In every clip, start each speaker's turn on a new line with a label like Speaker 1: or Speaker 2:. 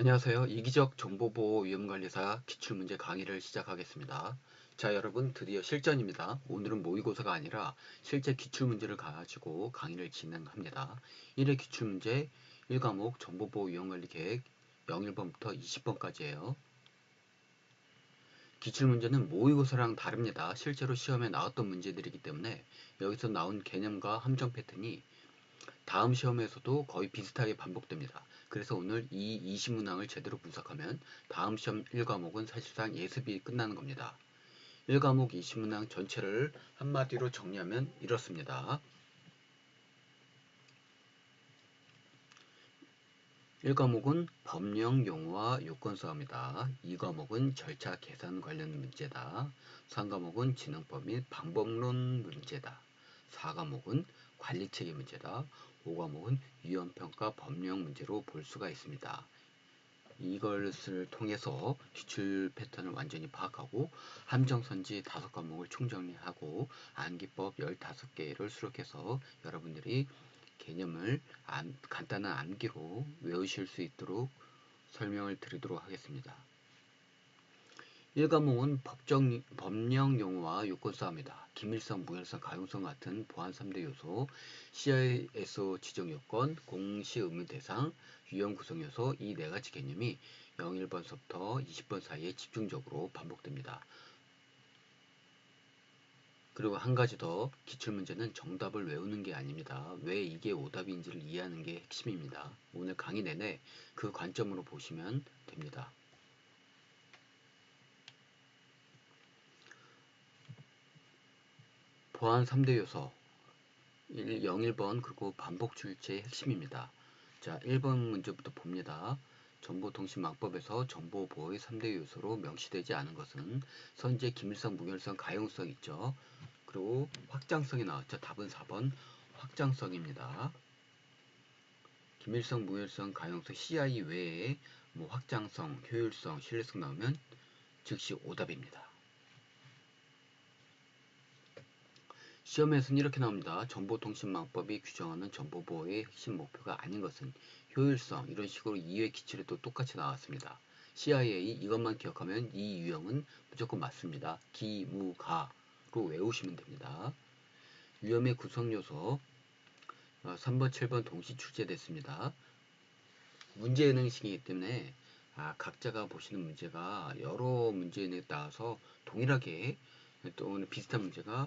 Speaker 1: 안녕하세요. 이기적 정보보호 위험관리사 기출문제 강의를 시작하겠습니다. 자, 여러분 드디어 실전입니다. 오늘은 모의고사가 아니라 실제 기출문제를 가지고 강의를 진행합니다. 1회 기출문제 1과목 정보보호 위험관리계획 01번부터 20번까지예요. 기출문제는 모의고사랑 다릅니다. 실제로 시험에 나왔던 문제들이기 때문에 여기서 나온 개념과 함정 패턴이 다음 시험에서도 거의 비슷하게 반복됩니다. 그래서 오늘 이 20문항을 제대로 분석하면 다음 시험 1과목은 사실상 예습이 끝나는 겁니다. 1과목 20문항 전체를 한마디로 정리하면 이렇습니다. 1과목은 법령 용어와 요건서입니다. 2과목은 절차 계산 관련 문제다. 3과목은 진행법 및 방법론 문제다. 4과목은 관리체계 문제다. 5과목은 위험평가 법령 문제로 볼 수가 있습니다. 이것을 통해서 기출 패턴을 완전히 파악하고 함정선지 5과목을 총정리하고 암기법 15개를 수록해서 여러분들이 개념을 간단한 암기로 외우실 수 있도록 설명을 드리도록 하겠습니다. 1과목은 법령 용어와 요건서입니다. 기밀성, 무혈성, 가용성 같은 보안 3대 요소, CISO 지정 요건, 공시 의무 대상, 유형 구성 요소 이 4가지 개념이 01번서부터 20번 사이에 집중적으로 반복됩니다. 그리고 한 가지 더, 기출문제는 정답을 외우는 게 아닙니다. 왜 이게 오답인지를 이해하는 게 핵심입니다. 오늘 강의 내내 그 관점으로 보시면 됩니다. 보안 3대 요소 01번 그리고 반복 출제의 핵심입니다. 자, 1번 문제부터 봅니다. 정보통신망법에서 정보보호의 3대 요소로 명시되지 않은 것은 선제, 기밀성, 무결성, 가용성 있죠. 그리고 확장성이 나왔죠. 답은 4번 확장성입니다. 기밀성, 무결성, 가용성, CI 외에 뭐 확장성, 효율성, 신뢰성 나오면 즉시 오답입니다. 시험에서는 이렇게 나옵니다. 정보통신망법이 규정하는 정보보호의 핵심 목표가 아닌 것은 효율성, 이런 식으로 2회 기출에도 똑같이 나왔습니다. CIA 이것만 기억하면 이 유형은 무조건 맞습니다. 기무가로 외우시면 됩니다. 위험의 구성요소 3번, 7번 동시 출제됐습니다. 문제예능식이기 때문에 각자가 보시는 문제가 여러 문제에 따라서 동일하게 또는 비슷한 문제가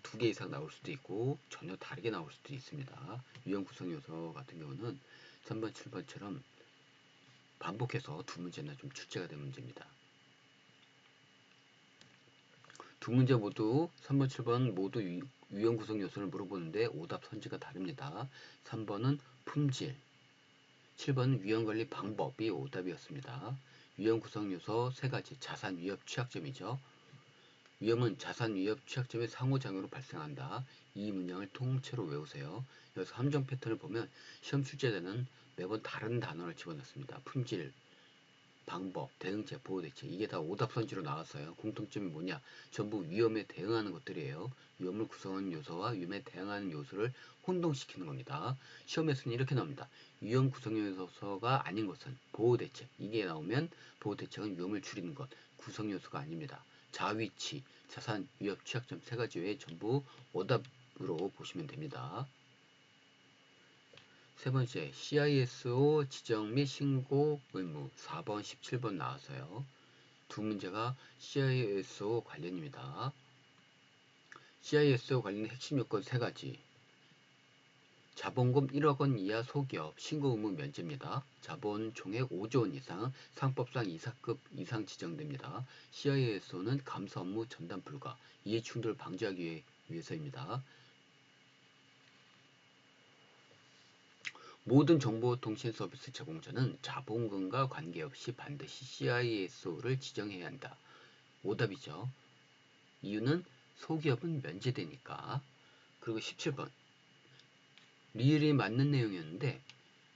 Speaker 1: 두 개 이상 나올 수도 있고 전혀 다르게 나올 수도 있습니다. 유형 구성 요소 같은 경우는 3번, 7번처럼 반복해서 두 문제나 좀 출제가 된 문제입니다. 두 문제 모두 3번, 7번 모두 유형 구성 요소를 물어보는데 오답 선지가 다릅니다. 3번은 품질, 7번은 위험관리 방법이 오답이었습니다. 유형 구성 요소 3가지 자산 위협 취약점이죠. 위험은 자산 위협 취약점의 상호작용으로 발생한다. 이 문장을 통째로 외우세요. 여기서 함정 패턴을 보면 시험 출제자는 매번 다른 단어를 집어넣습니다. 품질, 방법, 대응책, 보호대책 이게 다 오답선지로 나왔어요. 공통점이 뭐냐? 전부 위험에 대응하는 것들이에요. 위험을 구성하는 요소와 위험에 대응하는 요소를 혼동시키는 겁니다. 시험에서는 이렇게 나옵니다. 위험 구성 요소가 아닌 것은 보호대책. 이게 나오면 보호대책은 위험을 줄이는 것, 구성 요소가 아닙니다. 자위치, 자산 위협 취약점 3가지 외에 전부 오답으로 보시면 됩니다. 세 번째, CISO 지정 및 신고 의무 4번, 17번 나왔어요. 두 문제가 CISO 관련입니다. CISO 관련 핵심 요건 3가지. 자본금 1억 원 이하 소기업 신고 의무 면제입니다. 자본 총액 5조 원 이상 상법상 이사급 이상 지정됩니다. CISO는 감사 업무 전담 불가, 이해충돌 방지하기 위해서입니다. 모든 정보통신 서비스 제공자는 자본금과 관계없이 반드시 CISO를 지정해야 한다. 오답이죠. 이유는 소기업은 면제되니까. 그리고 17번. 리을이 맞는 내용이었는데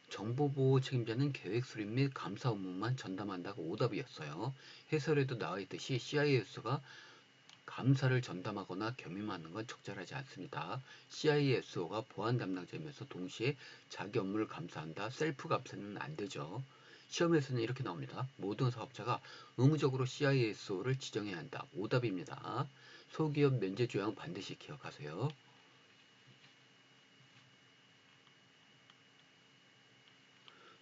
Speaker 1: 정보보호 책임자는 계획 수립 및 감사 업무만 전담한다고 오답이었어요. 해설에도 나와있듯이 CISO가 감사를 전담하거나 겸임하는 건 적절하지 않습니다. CISO가 보안 담당자이면서 동시에 자기 업무를 감사한다. 셀프 감사는 안 되죠. 시험에서는 이렇게 나옵니다. 모든 사업자가 의무적으로 CISO를 지정해야 한다. 오답입니다. 소기업 면제 조항 반드시 기억하세요.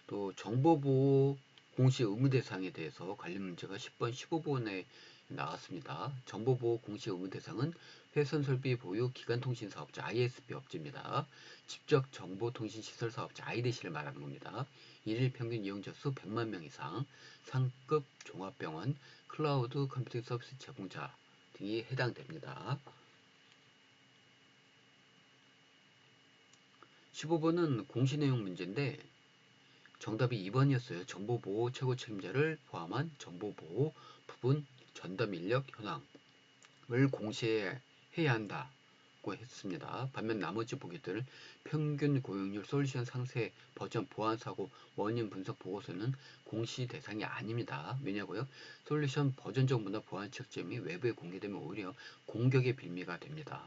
Speaker 1: 또 정보보호 공시 의무 대상에 대해서 관련 문제가 10번, 15번에 나왔습니다. 정보보호 공시 의무 대상은 회선설비 보유 기간통신 사업자 ISP 업체입니다. 직접 정보통신시설 사업자 IDC를 말하는 겁니다. 일일 평균 이용자 수 100만 명 이상, 상급 종합병원, 클라우드 컴퓨팅 서비스 제공자 등이 해당됩니다. 15번은 공시 내용 문제인데 정답이 2번이었어요. 정보보호 최고 책임자를 포함한 정보보호 부분 전담 인력 현황을 공시해야 한다고 했습니다. 반면 나머지 보기들 평균 고용률 솔루션 상세 버전 보안 사고 원인 분석 보고서는 공시 대상이 아닙니다. 왜냐고요? 솔루션 버전 정보나 보안 책점이 외부에 공개되면 오히려 공격의 빌미가 됩니다.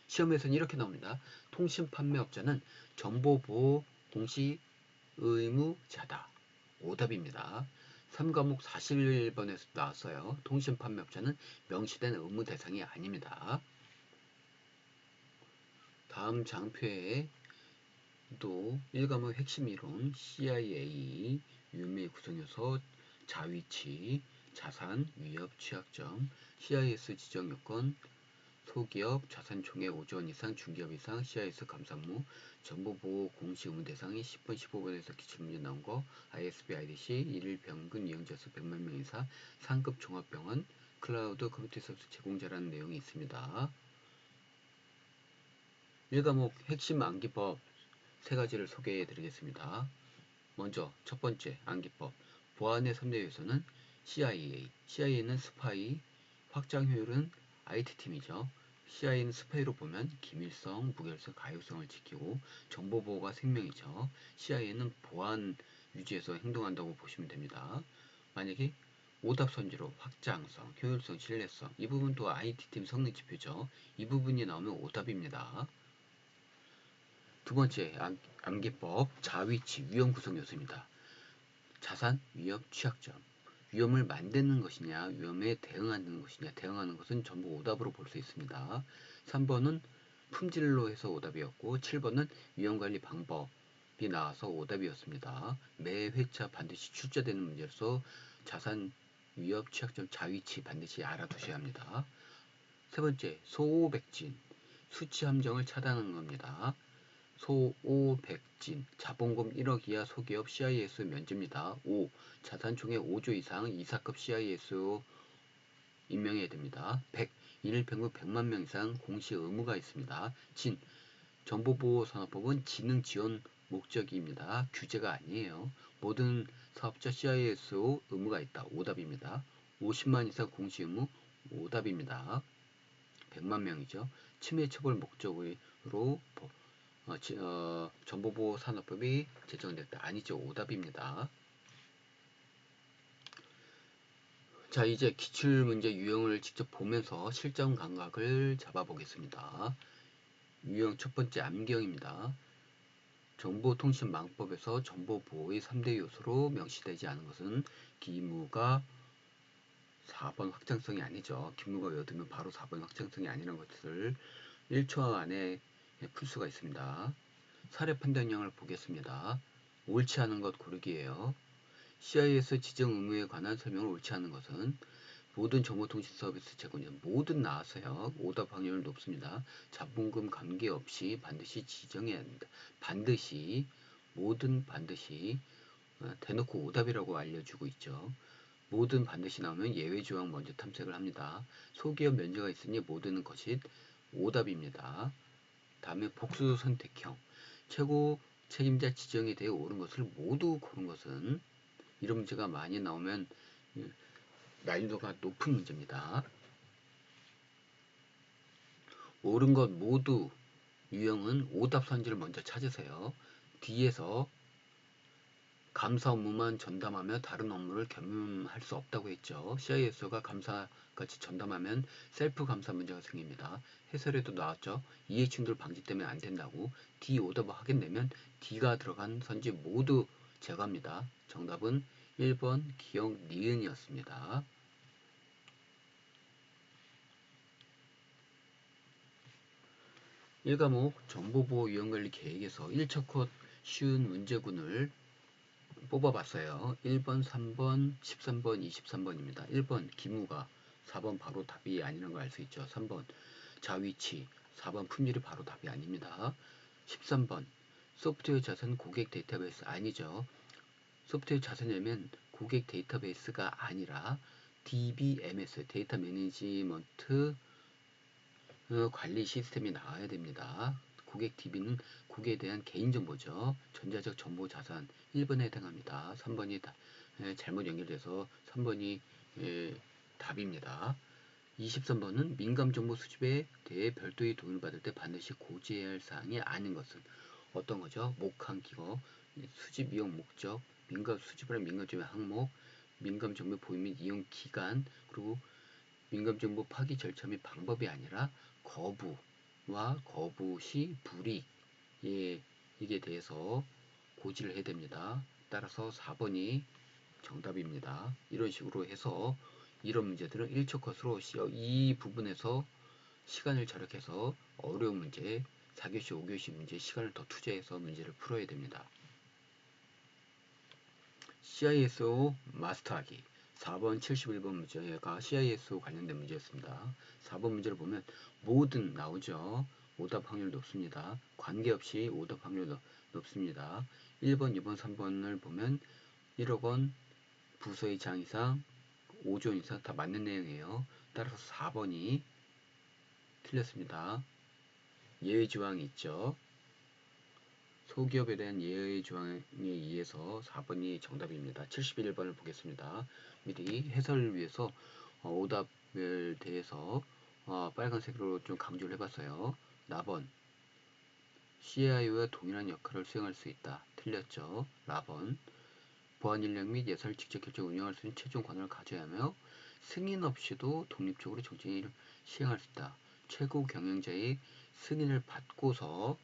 Speaker 1: 시험에서는 이렇게 나옵니다. 통신 판매업자는 정보보호 공시 의무자다. 오답입니다. 3과목 41번에서 나왔어요. 통신 판매업자는 명시된 의무 대상이 아닙니다. 다음 장표에 또 1과목 핵심 이론, CIA, 유미 구성요소, 자위치, 자산, 위협, 취약점, CIS 지정 요건, 소기업, 자산 총액 5조 원 이상, 중기업 이상, CIS 감사무, 정보보호 공시 의무 대상이 10번, 15번에서 기출문제 나온 거, ISB, IDC, 일일 평균 이용자 수 100만 명 이상, 상급 종합병원, 클라우드 컴퓨터 서비스 제공자라는 내용이 있습니다. 1과목 핵심 암기법 3가지를 소개해 드리겠습니다. 먼저 첫 번째 암기법, 보안의 3대 요소는 CIA, CIA는 스파이, 확장 효율은 IT팀이죠. CIA는 스파이로 보면 기밀성, 무결성, 가용성을 지키고 정보보호가 생명이죠. CIA는 보안 유지에서 행동한다고 보시면 됩니다. 만약에 오답선지로 확장성, 효율성, 신뢰성 이 부분도 IT팀 성능 지표죠. 이 부분이 나오면 오답입니다. 두 번째 암기법 자위치 위험 구성 요소입니다. 자산, 위협, 취약점. 위험을 만드는 것이냐, 위험에 대응하는 것이냐, 대응하는 것은 전부 오답으로 볼 수 있습니다. 3번은 품질로 해서 오답이었고 7번은 위험관리 방법이 나와서 오답이었습니다. 매 회차 반드시 출제되는 문제로서 자산, 위협, 취약점, 자위치 반드시 알아두셔야 합니다. 세 번째, 소오백진, 수치 함정을 차단하는 겁니다. 소오백진, 자본금 1억 이하 소기업 CISO 면제입니다. 5. 자산 총액 5조 이상 이사급 CISO 임명해야 됩니다. 100. 일일 평균 100만 명 이상 공시 의무가 있습니다. 진. 정보보호산업법은 지능 지원 목적입니다. 규제가 아니에요. 모든 사업자 CISO 의무가 있다. 오답입니다. 50만 이상 공시 의무 오답입니다. 100만 명이죠. 침해 처벌 목적으로 정보보호산업법이 제정됐다. 아니죠. 오답입니다. 자, 이제 기출문제 유형을 직접 보면서 실전 감각을 잡아보겠습니다. 유형 첫 번째 암기형입니다. 정보통신망법에서 정보보호의 3대 요소로 명시되지 않은 것은 기무가 4번 확장성이 아니죠. 기무가 외워두면 바로 4번 확장성이 아니라는 것을 1초 안에 풀 수가 있습니다. 사례 판단형을 보겠습니다. 옳지 않은 것 고르기예요. CIS 지정 의무에 관한 설명을 옳지 않은 것은 모든 정보통신 서비스 제공자 모든 나왔어요. 오답 확률 높습니다. 자본금 관계없이 반드시 지정해야 합니다. 반드시 모든 반드시 대놓고 오답이라고 알려주고 있죠. 모든 반드시 나오면 예외 조항 먼저 탐색을 합니다. 소기업 면제가 있으니 모든 것이 오답입니다. 다음에 복수 선택형 최고 책임자 지정에 대해 옳은 것을 모두 고른 것은 이런 문제가 많이 나오면 난이도가 높은 문제입니다. 옳은 것 모두 유형은 오답 선지를 먼저 찾으세요. 뒤에서 감사 업무만 전담하며 다른 업무를 겸임할 수 없다고 했죠. CISO가 감사같이 전담하면 셀프 감사 문제가 생깁니다. 해설에도 나왔죠. 이해충돌 방지 때문에 안 된다고. D 오답을 하게 되면 D가 들어간 선지 모두 제거합니다. 정답은 1번 기억 니은이었습니다. 일과목 정보보호 위험관리 계획에서 1차 컷 쉬운 문제군을 뽑아봤어요. 1번, 3번, 13번, 23번입니다. 1번 기무가, 4번 바로 답이 아니라는 걸 알 수 있죠. 3번 자위치, 4번 품질이 바로 답이 아닙니다. 13번 소프트웨어 자산 고객 데이터베이스 아니죠. 소프트웨어 자산이면 고객 데이터베이스가 아니라 DBMS 데이터 매니지먼트 관리 시스템이 나와야 됩니다. 고객 DB는 고객에 대한 개인정보죠. 전자적 정보 자산 1번에 해당합니다. 3번이 잘못 연결돼서 3번이 답입니다. 23번은 민감정보 수집에 대해 별도의 동의를 받을 때 반드시 고지해야 할 사항이 아닌 것은 어떤 거죠? 목한 기거, 수집 이용 목적, 수집을 한 민감정보 항목, 민감정보 보유 및 이용 기간, 그리고 민감정보 파기 절차 및 방법이 아니라 거부와 거부 시 불이익 이게 대해서 고지를 해야 됩니다. 따라서 4번이 정답입니다. 이런 식으로 해서 이런 문제들은 1초 컷으로 이 부분에서 시간을 절약해서 어려운 문제 4교시 5교시 문제 시간을 더 투자해서 문제를 풀어야 됩니다. CISO 마스터하기 4번 71번 문제가 CISO 관련된 문제였습니다. 4번 문제를 보면 뭐든 나오죠. 오답 확률 높습니다. 관계없이 오답 확률 높습니다. 1번, 2번, 3번을 보면 1억 원, 부서의 장 이상, 5조 원 이상 다 맞는 내용이에요. 따라서 4번이 틀렸습니다. 예외 조항이 있죠. 소기업에 대한 예외 조항에 의해서 4번이 정답입니다. 71번을 보겠습니다. 미리 해설을 위해서 오답에 대해서 빨간색으로 좀 강조를 해봤어요. 라번 CIO와 동일한 역할을 수행할 수 있다. 틀렸죠. 라번 보안 인력 및 예산을 직접 결정 운영할 수 있는 최종 권한을 가져야 하며 승인 없이도 독립적으로 정책을 시행할 수 있다. 최고 경영자의 승인을 받고서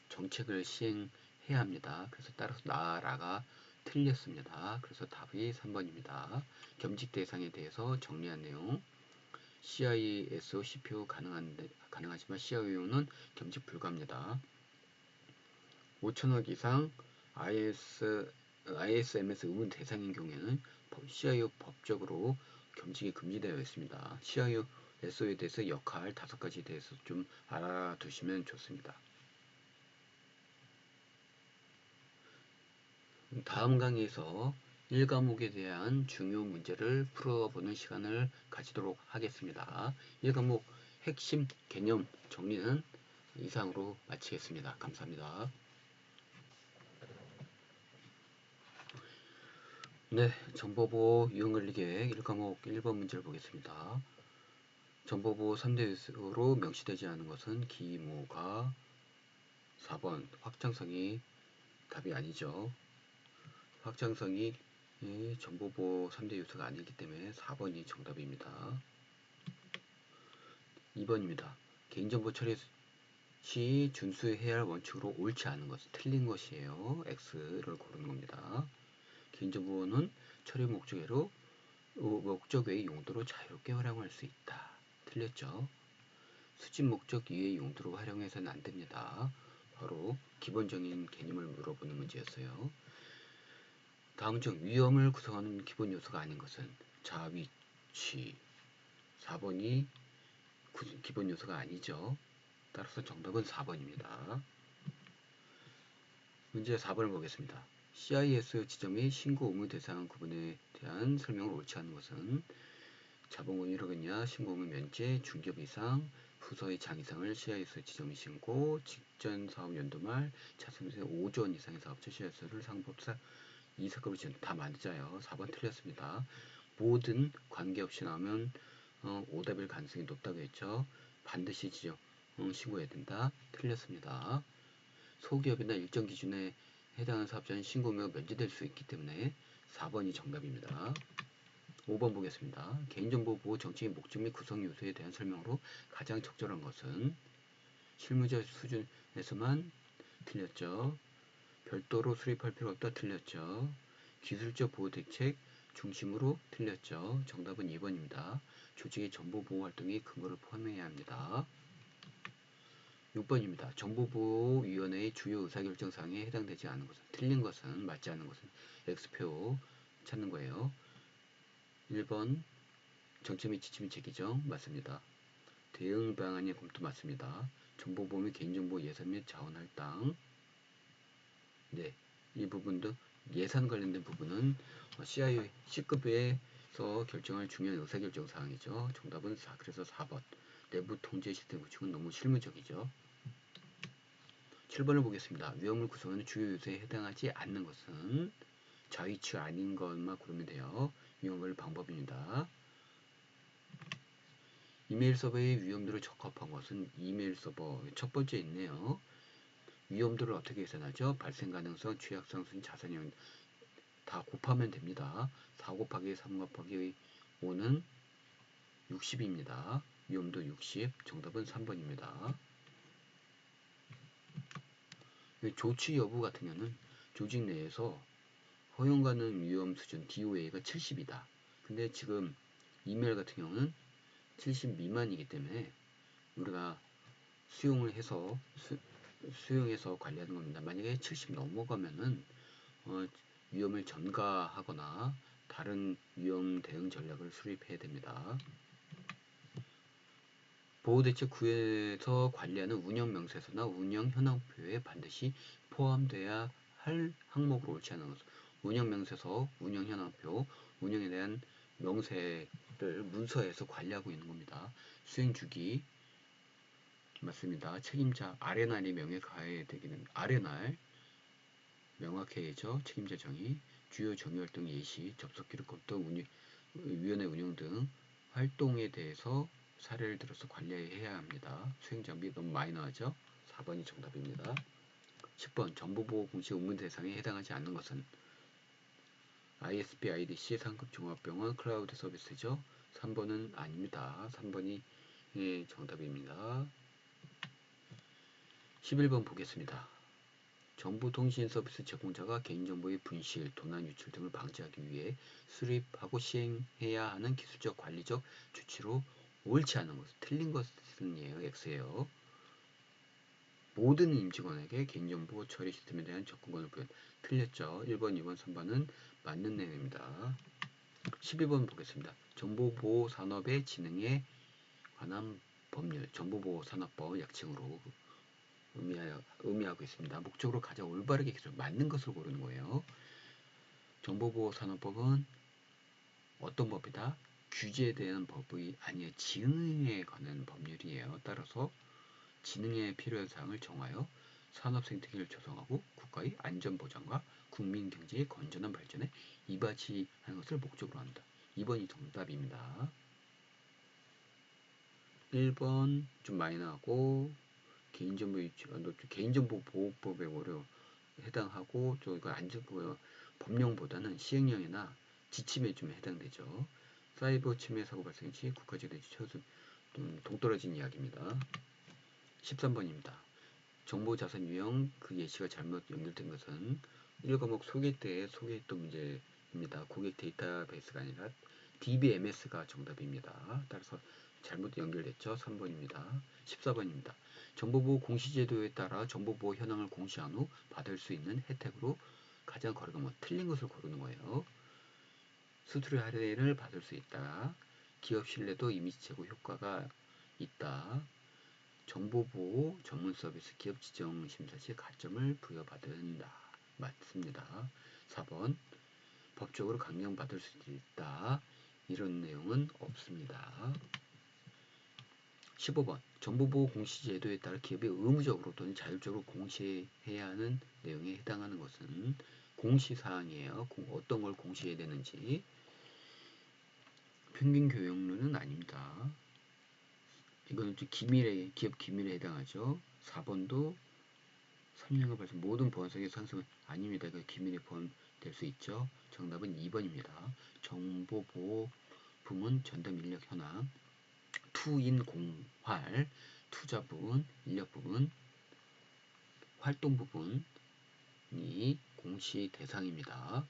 Speaker 1: 정책을 시행해야 합니다. 그래서 따라서 나라가 틀렸습니다. 그래서 답이 3번입니다. 겸직 대상에 대해서 정리한 내용. CISO, CPO 가능하지만 CIO는 겸직 불가합니다. 5천억 이상 ISMS 의문 대상인 경우에는 CIO 법적으로 겸직이 금지되어 있습니다. CIO SO에 대해서 역할 5가지에 대해서 좀 알아두시면 좋습니다. 다음 강의에서 1과목에 대한 중요 문제를 풀어보는 시간을 가지도록 하겠습니다. 1과목 핵심 개념 정리는 이상으로 마치겠습니다. 감사합니다. 네, 정보보호 유형관리계획 1과목 1번 문제를 보겠습니다. 정보보호 3대 요소로 명시되지 않은 것은 기모가 4번 확장성이 답이 아니죠. 확장성이 정보보호 3대 요소가 아니기 때문에 4번이 정답입니다. 2번입니다. 개인정보 처리 시 준수해야 할 원칙으로 옳지 않은 것은 틀린 것이에요. X를 고르는 겁니다. 개인정보는 처리 목적 외의 용도로 자유롭게 활용할 수 있다. 틀렸죠. 수집 목적 이외의 용도로 활용해서는 안 됩니다. 바로 기본적인 개념을 물어보는 문제였어요. 다음 중 위험을 구성하는 기본 요소가 아닌 것은 자위치 4번이 기본 요소가 아니죠. 따라서 정답은 4번입니다. 문제 4번을 보겠습니다. CIS 지점의 신고 의무 대상 구분에 대한 설명을 옳지 않은 것은 자본금 1억 이냐 신고의무 면제 중기업 이상 부서의 장 이상을 CIS 지점이 신고 직전 사업 연도 말 자산분의 5조 원 이상의 사업자 CIS를 상법상 이사급을 지은 다 맞아요. 4번 틀렸습니다. 모든 관계없이 나오면 오답일 가능성이 높다고 했죠. 반드시 지정 신고해야 된다. 틀렸습니다. 소기업이나 일정 기준에 해당하는 사업자는 신고의무가 면제될 수 있기 때문에 4번이 정답입니다. 5번 보겠습니다. 개인정보 보호 정책의 목적 및 구성 요소에 대한 설명으로 가장 적절한 것은 실무자 수준에서만 틀렸죠. 별도로 수립할 필요 없다 틀렸죠. 기술적 보호 대책 중심으로 틀렸죠. 정답은 2번입니다. 조직의 정보 보호 활동이 근거를 포함해야 합니다. 6번입니다. 정보보호위원회의 주요 의사결정 사항에 해당되지 않은 것은 틀린 것은 맞지 않는 것은 X표 찾는 거예요. 1번 정책 및 지침 체계정 맞습니다. 대응 방안의 검토 맞습니다. 정보보호 및 개인정보 예산 및 자원 할당 네, 이 부분도 예산 관련된 부분은 CI C급에서 결정할 중요한 의사결정 사항이죠. 정답은 4, 그래서 4번 내부 통제 시스템 구축은 너무 실무적이죠. 7번을 보겠습니다. 위험을 구성하는 주요 요소에 해당하지 않는 것은 자위치 아닌 것만 고르면 돼요. 위험을 방법입니다. 이메일 서버의 위험도를 적합한 것은 이메일 서버 첫 번째 있네요. 위험도를 어떻게 계산하죠? 발생 가능성, 취약성, 순 자산형 다 곱하면 됩니다. 4 곱하기 3 곱하기 5는 60입니다. 위험도 60, 정답은 3번입니다. 조치 여부 같은 경우는 조직 내에서 허용 가능 위험 수준 DOA가 70이다. 근데 지금 이메일 같은 경우는 70 미만이기 때문에 우리가 수용을 해서 수용해서 관리하는 겁니다. 만약에 70 넘어가면은 위험을 전가하거나 다른 위험 대응 전략을 수립해야 됩니다. 보호대책 9에서 관리하는 운영 명세서나 운영 현황표에 반드시 포함돼야 할 항목으로 옳지 않은 것은 운영 명세서, 운영 현황표, 운영에 대한 명세를 문서에서 관리하고 있는 겁니다. 수행 주기 맞습니다. 책임자 RNR이 명예가해야 되기는 RNR 명확해야죠. 책임자 정의, 주요 정의활동 예시, 접속기록 검토, 위원회 운영 등 활동에 대해서 사례를 들어서 관리해야 합니다. 수행장비 너무 마이너하죠? 4번이 정답입니다. 10번 정보보호 공시 의무 대상에 해당하지 않는 것은 ISP, IDC, 상급 종합병원, 클라우드 서비스죠. 3번은 아닙니다. 3번이 정답입니다. 11번 보겠습니다. 정보통신 서비스 제공자가 개인정보의 분실, 도난, 유출 등을 방지하기 위해 수립하고 시행해야 하는 기술적, 관리적 조치로 옳지 않은 것, 틀린 것은 X예요. 모든 임직원에게 개인정보 처리 시스템에 대한 접근권을 부여 틀렸죠. 1번, 2번, 3번은 맞는 내용입니다. 12번 보겠습니다. 정보보호산업의 진흥에 관한 법률, 정보보호산업법 약칭으로 의미하고 있습니다. 목적으로 가장 올바르게 계속 맞는 것을 고르는 거예요. 정보보호산업법은 어떤 법이다? 규제에 대한 법이 아니에요. 진흥에 관한 법률이에요. 따라서 진흥에 필요한 사항을 정하여 산업 생태계를 조성하고 국가의 안전보장과 국민 경제의 건전한 발전에 이바지하는 것을 목적으로 한다. 2번이 정답입니다. 1번 좀 많이 나고 개인정보 보호법에 해당하고 저희가 법령보다는 시행령이나 지침에 좀 해당되죠. 사이버 침해 사고 발생 시 국가재대 처수 동떨어진 이야기입니다. 13번입니다. 정보자산 유형 그 예시가 잘못 연결된 것은 1과목 소개 때 소개했던 문제입니다. 고객 데이터베이스가 아니라 DBMS가 정답입니다. 따라서 잘못 연결됐죠. 3번입니다. 14번입니다. 정보보호 공시제도에 따라 정보보호 현황을 공시한 후 받을 수 있는 혜택으로 가장 거리가 틀린 것을 고르는 거예요. 수수료 할인을 받을 수 있다. 기업 신뢰도 이미지 제고 효과가 있다. 정보보호 전문 서비스 기업 지정 심사 시 가점을 부여받는다. 맞습니다. 4번 법적으로 강령받을 수 있다. 이런 내용은 없습니다. 15번 정보보호 공시제도에 따라 기업이 의무적으로 또는 자율적으로 공시해야 하는 내용에 해당하는 것은 공시사항이에요. 어떤 걸 공시해야 되는지. 평균 교역률은 아닙니다. 이거는 기업 기밀에 해당하죠. 4번도 3년간 발생 모든 보안성의 상승은 아닙니다. 그 기밀에 포함될 수 있죠. 정답은 2번입니다. 정보보호 부문 전담 인력 현황 투인 공활 투자 부분, 인력 부분, 활동 부분이 공시 대상입니다.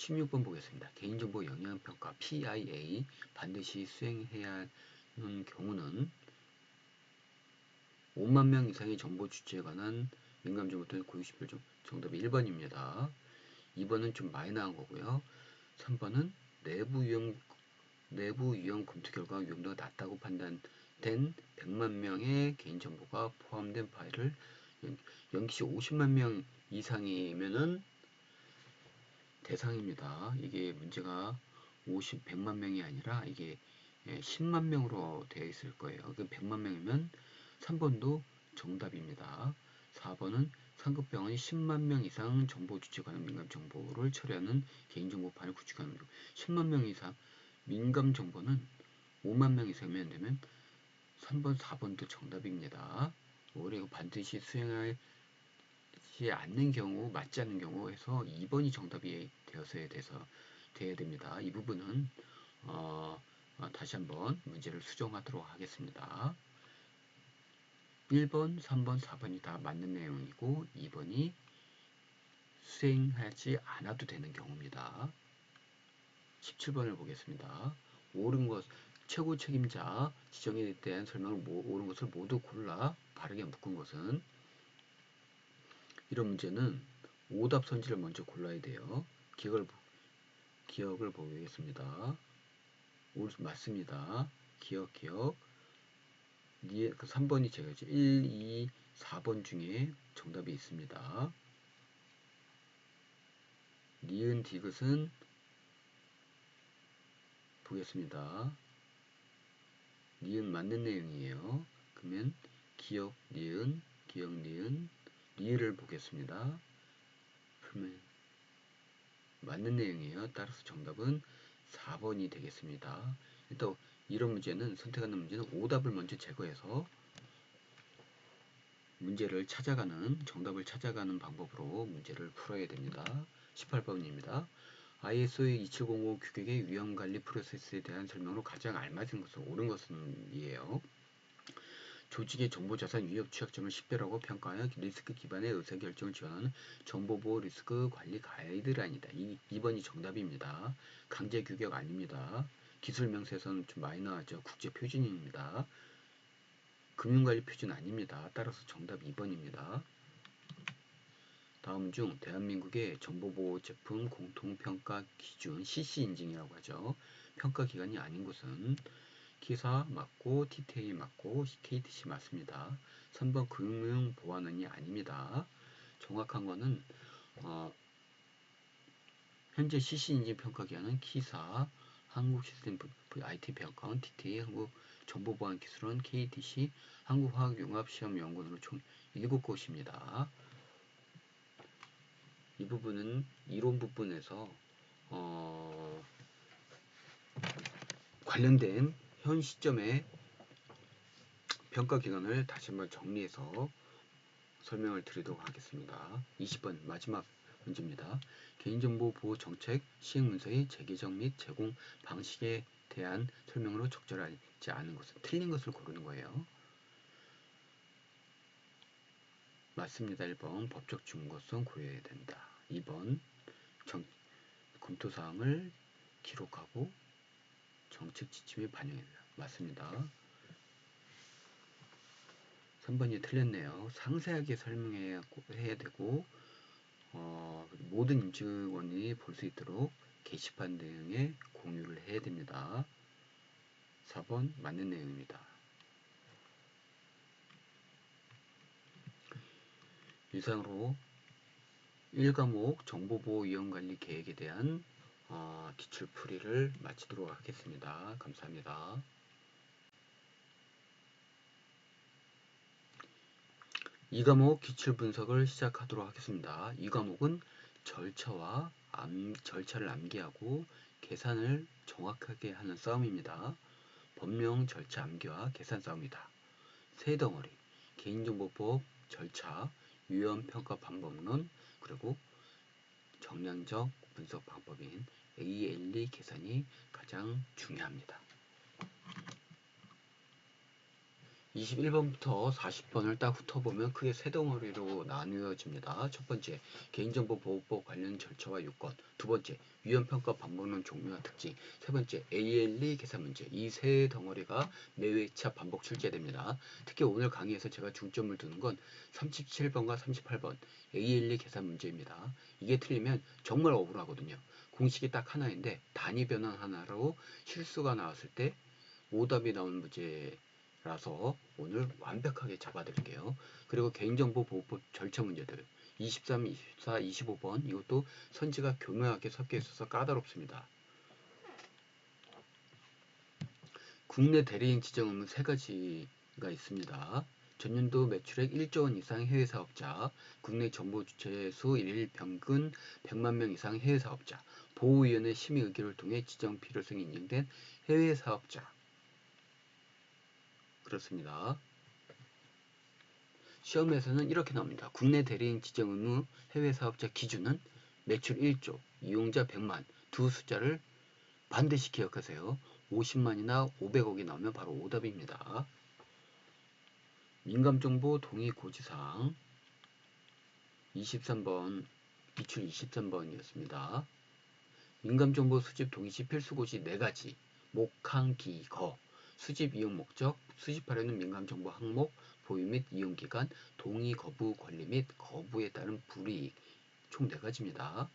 Speaker 1: 16번 보겠습니다. 개인정보 영향평가 PIA 반드시 수행해야 하는 경우는 5만 명 이상의 정보 주체에 관한 민감정보 또는 고유식별 정답이 1번입니다. 2번은 좀 많이 나온 거고요. 3번은 내부 유형 검토 결과 위험도가 낮다고 판단된 100만 명의 개인정보가 포함된 파일을 연기시 50만 명 이상이면은 대상입니다. 이게 문제가 100만 명이 아니라 이게 10만 명으로 되어 있을 거예요. 100만 명이면 3번도 정답입니다. 4번은 상급병원이 10만 명 이상 정보 주체 관한 민감 정보를 처리하는 개인정보 파일을 구축하는 10만 명 이상 민감 정보는 5만 명 이상이면 되면 3번, 4번도 정답입니다. 그리고 반드시 수행하지 않는 경우, 맞지 않는 경우 해서 2번이 정답이 돼야 됩니다. 이 부분은 다시 한번 문제를 수정하도록 하겠습니다. 1번, 3번, 4번이 다 맞는 내용이고 2번이 수행하지 않아도 되는 경우입니다. 17번을 보겠습니다. 옳은 것, 최고 책임자 지정에 대한 설명을 옳은 것을 모두 골라 바르게 묶은 것은 이런 문제는 오답 선지를 먼저 골라야 돼요. 기억을 보겠습니다. 맞습니다. 기억. 3번이 제가 1, 2, 4번 중에 정답이 있습니다. 니은 디귿은 보겠습니다. 니은 맞는 내용이에요. 그러면 기억 니은 리을을 보겠습니다. 그러면 맞는 내용이에요. 따라서 정답은 4번이 되겠습니다. 일단 이런 문제는 선택하는 문제는 오답을 먼저 제거해서 정답을 찾아가는 방법으로 문제를 풀어야 됩니다. 18번입니다. ISO 2700 규격의 위험관리 프로세스에 대한 설명으로 가장 알맞은 것은 옳은 것은 이에요. 조직의 정보자산 위협 취약점을 식별하고 평가하여 리스크 기반의 의사결정을 지원하는 정보보호 리스크 관리 가이드라인이다. 2번이 정답입니다. 강제 규격 아닙니다. 기술 명세서는 좀 많이 나왔죠. 국제 표준입니다. 금융관리 표준 아닙니다. 따라서 정답 2번입니다. 다음 중 대한민국의 정보보호 제품 공통평가 기준 CC 인증이라고 하죠. 평가 기관이 아닌 곳은 키사 맞고 TTA 맞고 KTC 맞습니다. 3번 금융보안원이 아닙니다. 정확한 거는 현재 CC 인증 평가 기관은 키사, 한국시스템 IT평가원, TTA, 한국정보보안기술원, KTC, 한국화학융합시험연구원으로 총 7곳입니다. 이 부분은 이론 부분에서 관련된 현 시점의 평가 기관을 다시 한번 정리해서 설명을 드리도록 하겠습니다. 20번 마지막 문제입니다. 개인정보 보호 정책 시행 문서의 재개정 및 제공 방식에 대한 설명으로 적절하지 않은 것은 틀린 것을 고르는 거예요. 맞습니다. 1번 법적 중거성 고려해야 된다. 2번 검토사항을 기록하고 정책 지침에 반영해야 된다. 맞습니다. 3번이 틀렸네요. 상세하게 설명해야 되고 모든 임직원이 볼 수 있도록 게시판 등에 공유를 해야 됩니다. 4번 맞는 내용입니다. 이상으로 1과목 정보보호위험관리 계획에 대한 기출풀이를 마치도록 하겠습니다. 감사합니다. 2과목 기출분석을 시작하도록 하겠습니다. 이 과목은 절차를 암기하고 계산을 정확하게 하는 싸움입니다. 법령 절차 암기와 계산 싸움이다. 세 덩어리, 개인정보법 절차, 위험평가 방법론, 그리고 정량적 분석 방법인 ALE 계산이 가장 중요합니다. 21번부터 40번을 딱 훑어보면 크게 세 덩어리로 나누어집니다. 첫 번째, 개인정보보호법 관련 절차와 요건. 두 번째, 위헌평가 반복론 종류와 특징. 세 번째, ALE 계산 문제. 이 세 덩어리가 매회차 반복 출제됩니다. 특히 오늘 강의에서 제가 중점을 두는 건 37번과 38번 ALE 계산 문제입니다. 이게 틀리면 정말 억울하거든요. 공식이 딱 하나인데 단위 변환 하나로 실수가 나왔을 때 오답이 나오는 문제라서 오늘 완벽하게 잡아드릴게요. 그리고 개인정보보호법 절차 문제들 23, 24, 25번 이것도 선지가 교묘하게 섞여 있어서 까다롭습니다. 국내 대리인 지정 의무 세 가지가 있습니다. 전년도 매출액 1조 원 이상 해외 사업자, 국내 정보 주체 수 1일 평균 100만 명 이상 해외 사업자, 보호위원회 심의 의결을 통해 지정 필요성이 인정된 해외 사업자. 그렇습니다. 시험에서는 이렇게 나옵니다. 국내 대리인 지정 의무 해외 사업자 기준은 매출 1조, 이용자 100만 두 숫자를 반드시 기억하세요. 50만이나 500억이 나오면 바로 오답입니다. 민감정보 동의 고지사항 23번, 기출 23번이었습니다. 민감정보 수집 동의 시 필수고지 4가지 목, 항, 기, 거 수집 이용 목적, 수집하려는 민감정보 항목, 보유 및 이용 기간, 동의 거부 권리 및 거부에 따른 불이익 총 4가지입니다.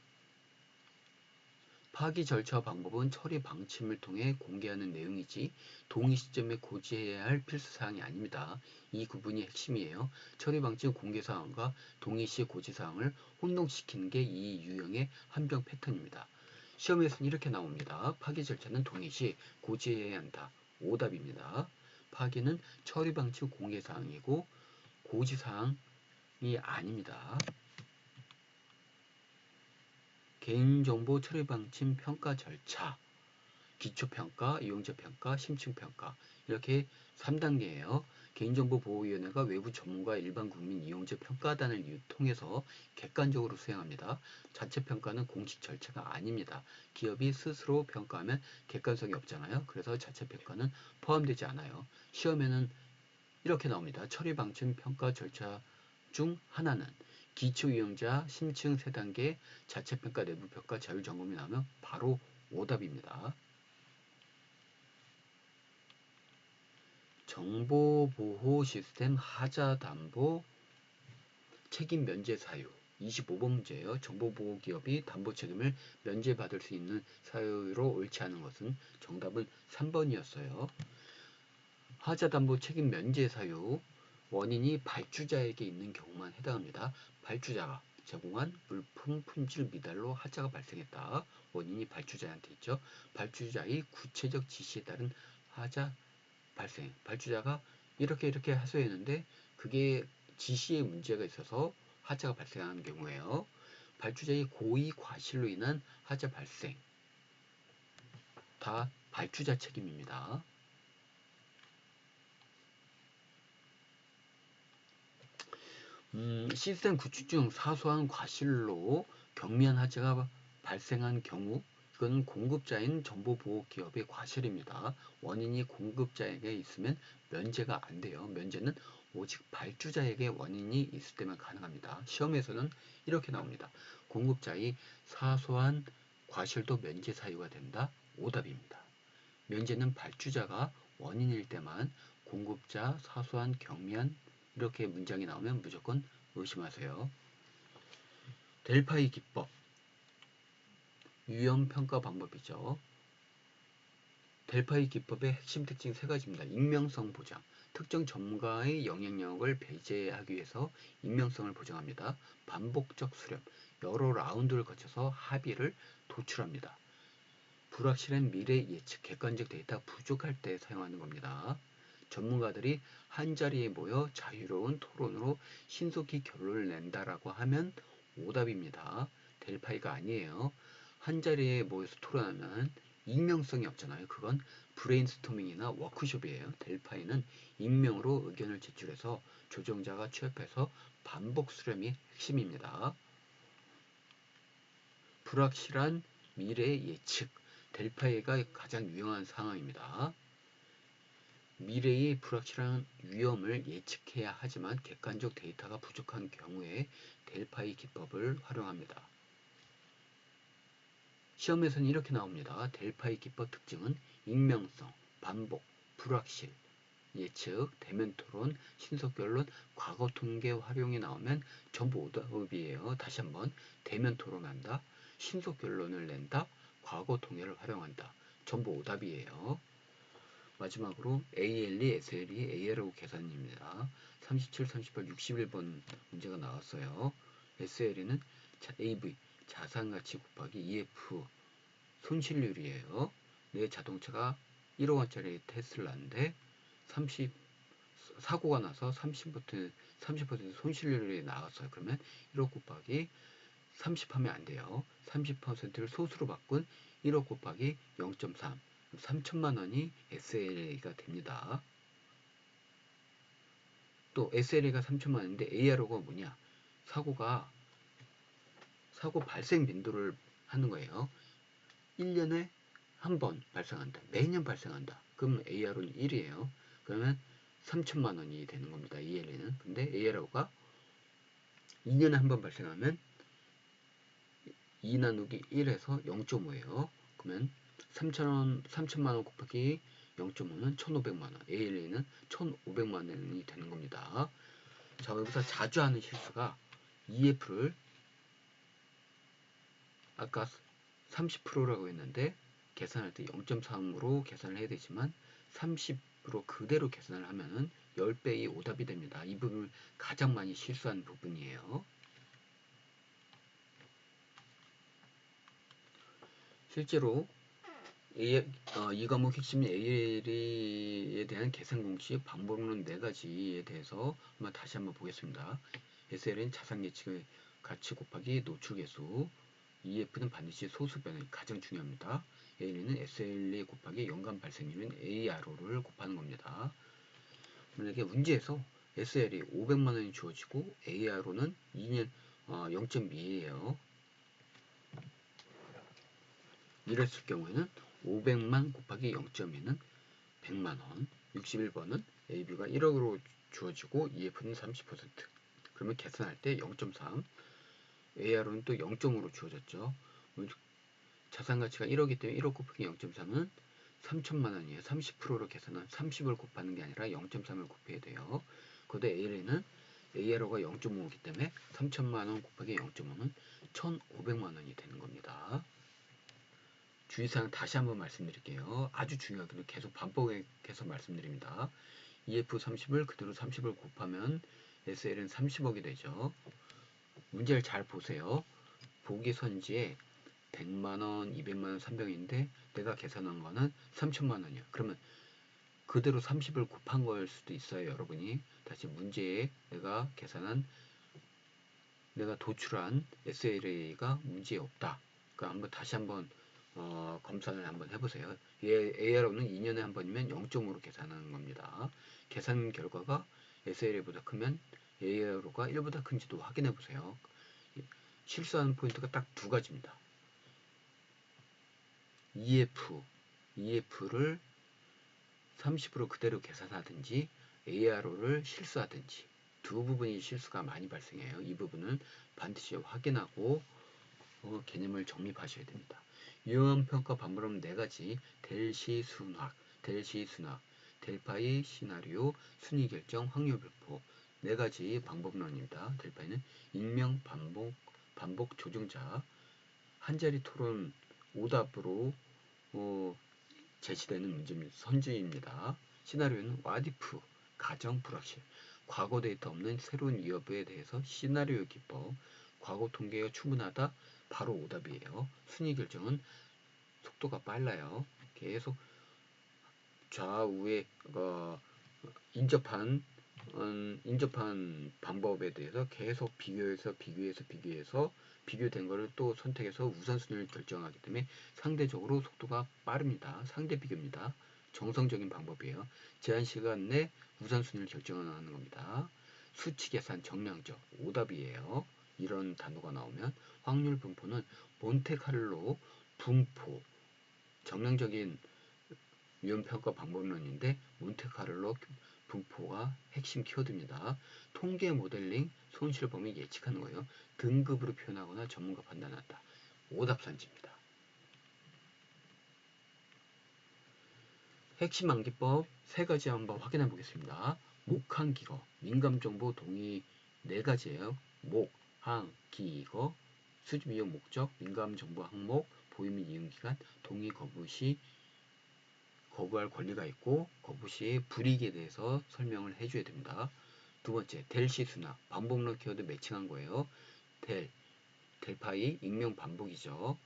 Speaker 1: 파기 절차 방법은 처리 방침을 통해 공개하는 내용이지 동의 시점에 고지해야 할 필수사항이 아닙니다. 이 구분이 핵심이에요. 처리 방침 공개사항과 동의 시 고지사항을 혼동시키는 게 이 유형의 함정 패턴입니다. 시험에서는 이렇게 나옵니다. 파기 절차는 동의 시 고지해야 한다. 오답입니다. 파기는 처리 방침 공개사항이고 고지사항이 아닙니다. 개인정보 처리 방침 평가 절차, 기초평가, 이용자평가, 심층평가 이렇게 3단계예요. 개인정보보호위원회가 외부 전문가 일반 국민 이용자 평가단을 통해서 객관적으로 수행합니다. 자체평가는 공식 절차가 아닙니다. 기업이 스스로 평가하면 객관성이 없잖아요. 그래서 자체평가는 포함되지 않아요. 시험에는 이렇게 나옵니다. 처리 방침 평가 절차 중 하나는 기초 이용자 심층 3단계 자체평가 내부평가 자율점검이 나오면 바로 오답입니다. 정보보호 시스템 하자담보 책임 면제 사유 25번 문제예요. 정보보호기업이 담보 책임을 면제받을 수 있는 사유로 옳지 않은 것은 정답은 3번이었어요. 하자담보 책임 면제 사유 원인이 발주자에게 있는 경우만 해당합니다. 발주자가 제공한 물품 품질 미달로 하자가 발생했다. 원인이 발주자한테 있죠. 발주자의 구체적 지시에 따른 하자 발생. 발주자가 이렇게 하소했는데 그게 지시에 문제가 있어서 하자가 발생하는 경우에요. 발주자의 고의 과실로 인한 하자 발생. 다 발주자 책임입니다. 시스템 구축 중 사소한 과실로 경미한 하자가 발생한 경우 이건 공급자인 정보보호기업의 과실입니다. 원인이 공급자에게 있으면 면제가 안 돼요. 면제는 오직 발주자에게 원인이 있을 때만 가능합니다. 시험에서는 이렇게 나옵니다. 공급자의 사소한 과실도 면제 사유가 된다. 오답입니다. 면제는 발주자가 원인일 때만 공급자 사소한 경미한 이렇게 문장이 나오면 무조건 의심하세요. 델파이 기법 위험평가 방법이죠. 델파이 기법의 핵심 특징 3가지입니다. 익명성 보장 특정 전문가의 영향력을 배제하기 위해서 익명성을 보장합니다. 반복적 수렴 여러 라운드를 거쳐서 합의를 도출합니다. 불확실한 미래 예측 객관적 데이터 부족할 때 사용하는 겁니다. 전문가들이 한자리에 모여 자유로운 토론으로 신속히 결론을 낸다라고 하면 오답입니다. 델파이가 아니에요. 한자리에 모여서 토론하면 익명성이 없잖아요. 그건 브레인스토밍이나 워크숍이에요. 델파이는 익명으로 의견을 제출해서 조정자가 취합해서 반복 수렴이 핵심입니다. 불확실한 미래 예측 델파이가 가장 유용한 상황입니다. 미래의 불확실한 위험을 예측해야 하지만 객관적 데이터가 부족한 경우에 델파이 기법을 활용합니다. 시험에서는 이렇게 나옵니다. 델파이 기법 특징은 익명성, 반복, 불확실, 예측, 대면 토론, 신속 결론, 과거 통계 활용이 나오면 전부 오답이에요. 다시 한번 대면 토론한다, 신속 결론을 낸다, 과거 통계를 활용한다. 전부 오답이에요. 마지막으로 ALE, SLE, ARO 계산입니다. 37, 38, 61번 문제가 나왔어요. SLE는 AV, 자산가치 곱하기 EF 손실률이에요. 내 자동차가 1억 원짜리 테슬라인데 30 사고가 나서 30% 손실률이 나왔어요. 그러면 1억 곱하기 30 하면 안 돼요. 30%를 소수로 바꾼 1억 곱하기 0.3 3천만 원이 SLA가 됩니다. 또 SLA가 3천만 원인데 ARO가 뭐냐? 사고 발생 빈도를 하는 거예요. 1년에 한 번 발생한다. 매년 발생한다. 그럼 ARO는 1이에요. 그러면 3천만 원이 되는 겁니다. ELA는. 근데 ARO가 2년에 한 번 발생하면 2 나누기 1에서 0.5예요. 그러면 3천만 원 곱하기 0.5는 1,500만 원. ALA는 1,500만 원이 되는 겁니다. 자, 여기서 자주 하는 실수가 EF를 아까 30%라고 했는데 계산할 때 0.3으로 계산을 해야 되지만 30으로 그대로 계산을 하면은 10배의 오답이 됩니다. 이 부분을 가장 많이 실수한 부분이에요. 실제로 이 과목 핵심 AL에 대한 계산 공식 방법론 4가지에 대해서 다시 한번 보겠습니다. SL은 자산 가치 곱하기 노출 계수, EF는 반드시 소수 변환이 가장 중요합니다. AL은 SLA 곱하기 연간 발생률인 ARO를 곱하는 겁니다. 만약에 문제에서 SL이 500만 원이 주어지고 ARO는 2년 0.2예요. 이랬을 경우에는 500만 곱하기 0.2는 100만원, 61번은 AB가 1억으로 주어지고 EF는 30%. 그러면 계산할 때 0.3, AR은 또 0.5로 주어졌죠. 자산가치가 1억이기 때문에 1억 곱하기 0.3은 3천만 원이에요. 30%로 계산은 30을 곱하는 게 아니라 0.3을 곱해야 돼요. 그런데 AL에는 ARO가 0.5이기 때문에 3천만 원 곱하기 0.5는 1,500만 원이 되는 겁니다. 주의사항 다시 한번 말씀드릴게요. 아주 중요하기는 계속 반복해서 말씀드립니다. EF30을 그대로 30을 곱하면 SL은 30억이 되죠. 문제를 잘 보세요. 보기 선지에 100만원, 200만원, 300인데 내가 계산한 거는 3천만 원이야. 그러면 그대로 30을 곱한 걸 수도 있어요. 여러분이 다시 문제에 내가 도출한 SLA가 문제에 없다. 그러니까 한번 다시 한번 검사를 한번 해보세요. ARO는 2년에 한 번이면 0.5로 계산하는 겁니다. 계산 결과가 SLA보다 크면 ARO가 1보다 큰지도 확인해 보세요. 실수하는 포인트가 딱 2가지입니다. EF를 30으로 그대로 계산하든지 ARO를 실수하든지 두 부분이 실수가 많이 발생해요. 이 부분은 반드시 확인하고 개념을 정립하셔야 됩니다. 유형암 평가 방법은 4가지: 델시 순학, 델파이 시나리오, 순위 결정, 확률 배포 4가지 방법론입니다. 델파이는 익명, 반복 조정자, 한자리 토론 오답으로 제시되는 문제입니다. 선지입니다. 시나리오는 와디프, 가정 불확실, 과거 데이터 없는 새로운 위협에 대해서 시나리오 기법, 과거 통계가 충분하다, 바로 오답이에요. 순위 결정은 속도가 빨라요. 계속 좌우에 인접한 방법에 대해서 계속 비교된 거를 또 선택해서 우선순위를 결정하기 때문에 상대적으로 속도가 빠릅니다. 상대 비교입니다. 정성적인 방법이에요. 제한 시간 내 우선순위를 결정하는 겁니다. 수치 계산 정량적 오답이에요. 이런 단어가 나오면 확률 분포는 몬테카를로 분포 정량적인 유형평가 방법론인데 몬테카를로 분포가 핵심 키워드입니다. 통계 모델링, 손실범위 예측하는 거예요. 등급으로 표현하거나 전문가 판단한다. 오답선지입니다. 핵심 암기법 세 가지 한번 확인해 보겠습니다. 목, 항, 기거, 민감정보 동의 네 가지예요. 목, 항, 기거, 수집 이용 목적, 민감정보 항목, 보유 및 이용 기간, 동의 거부 시 거부할 권리가 있고 거부 시 불이익에 대해서 설명을 해줘야 됩니다. 두 번째, 델 시수나 반복론 키워드 매칭한 거예요. 델파이 익명 반복이죠.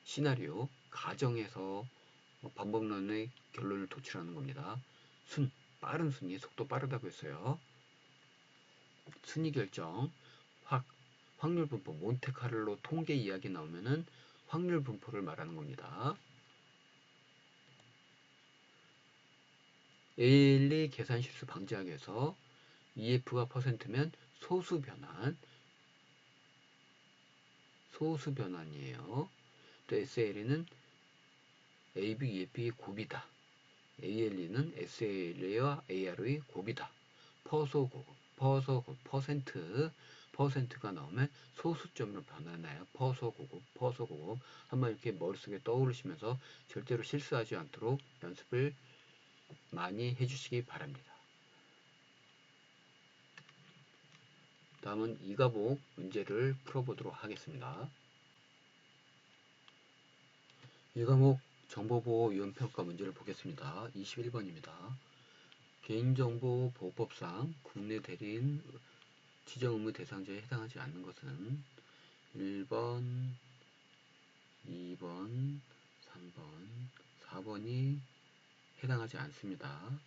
Speaker 1: 시나리오 가정에서 반복론의 결론을 도출하는 겁니다. 빠른 순위 속도 빠르다고 했어요. 순위 결정 확률 분포 몬테카를로 통계 이야기 나오면은 확률 분포를 말하는 겁니다. ALE 계산 실수 방지하기 위해서 EF가 %면 소수 변환이에요. 또 SLE는 AB, EF의 곱이다. ALE는 SLE와 AR의 곱이다. 퍼센트가 나오면 소수점으로 변하나요? 퍼소고급. 한번 이렇게 머릿속에 떠오르시면서 절대로 실수하지 않도록 연습을 많이 해주시기 바랍니다. 다음은 이 과목 문제를 풀어보도록 하겠습니다. 이 과목 정보보호 위험평가 문제를 보겠습니다. 21번입니다. 개인정보보호법상 국내 대리인 지정 의무 대상자에 해당하지 않는 것은 1번, 2번, 3번, 4번이 해당하지 않습니다.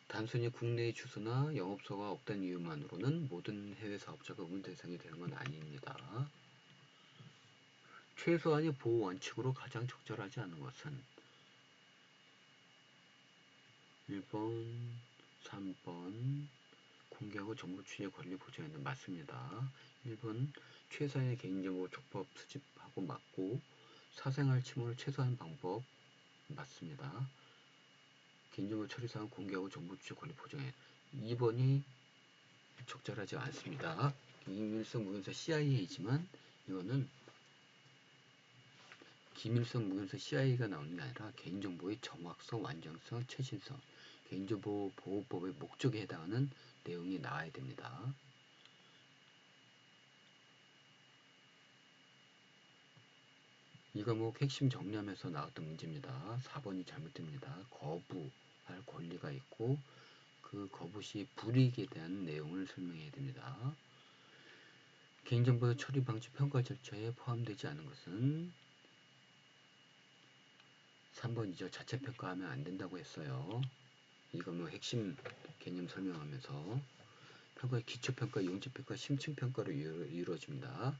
Speaker 1: 단순히 국내의 주소나 영업소가 없다는 이유만으로는 모든 해외 사업자가 의무 대상이 되는 건 아닙니다. 최소한의 보호 원칙으로 가장 적절하지 않은 것은 1번, 3번 공개하고 정보 취재 권리 보장에는 맞습니다. 1번 최소한의 개인정보 촉법 수집하고 맞고 사생활 침해를 최소화하는 방법 맞습니다. 개인정보 처리사항 공개하고 정보 취재 권리 보장에 2번이 적절하지 않습니다. 기밀성 무견서 CIA지만 이거는 기밀성 무견서 CIA가 나오는 게 아니라 개인정보의 정확성, 완전성, 최신성, 개인정보 보호법의 목적에 해당하는 내용이 나와야 됩니다. 이 과목 핵심 정리하면서 나왔던 문제입니다. 4번이 잘못됩니다. 거부할 권리가 있고 그 거부 시 불이익에 대한 내용을 설명해야 됩니다. 개인정보 처리 방지 평가 절차에 포함되지 않은 것은 3번이죠. 자체 평가하면 안 된다고 했어요. 이 과목 핵심 개념 설명하면서 평가의 기초평가, 용지평가, 심층평가로 이루어집니다.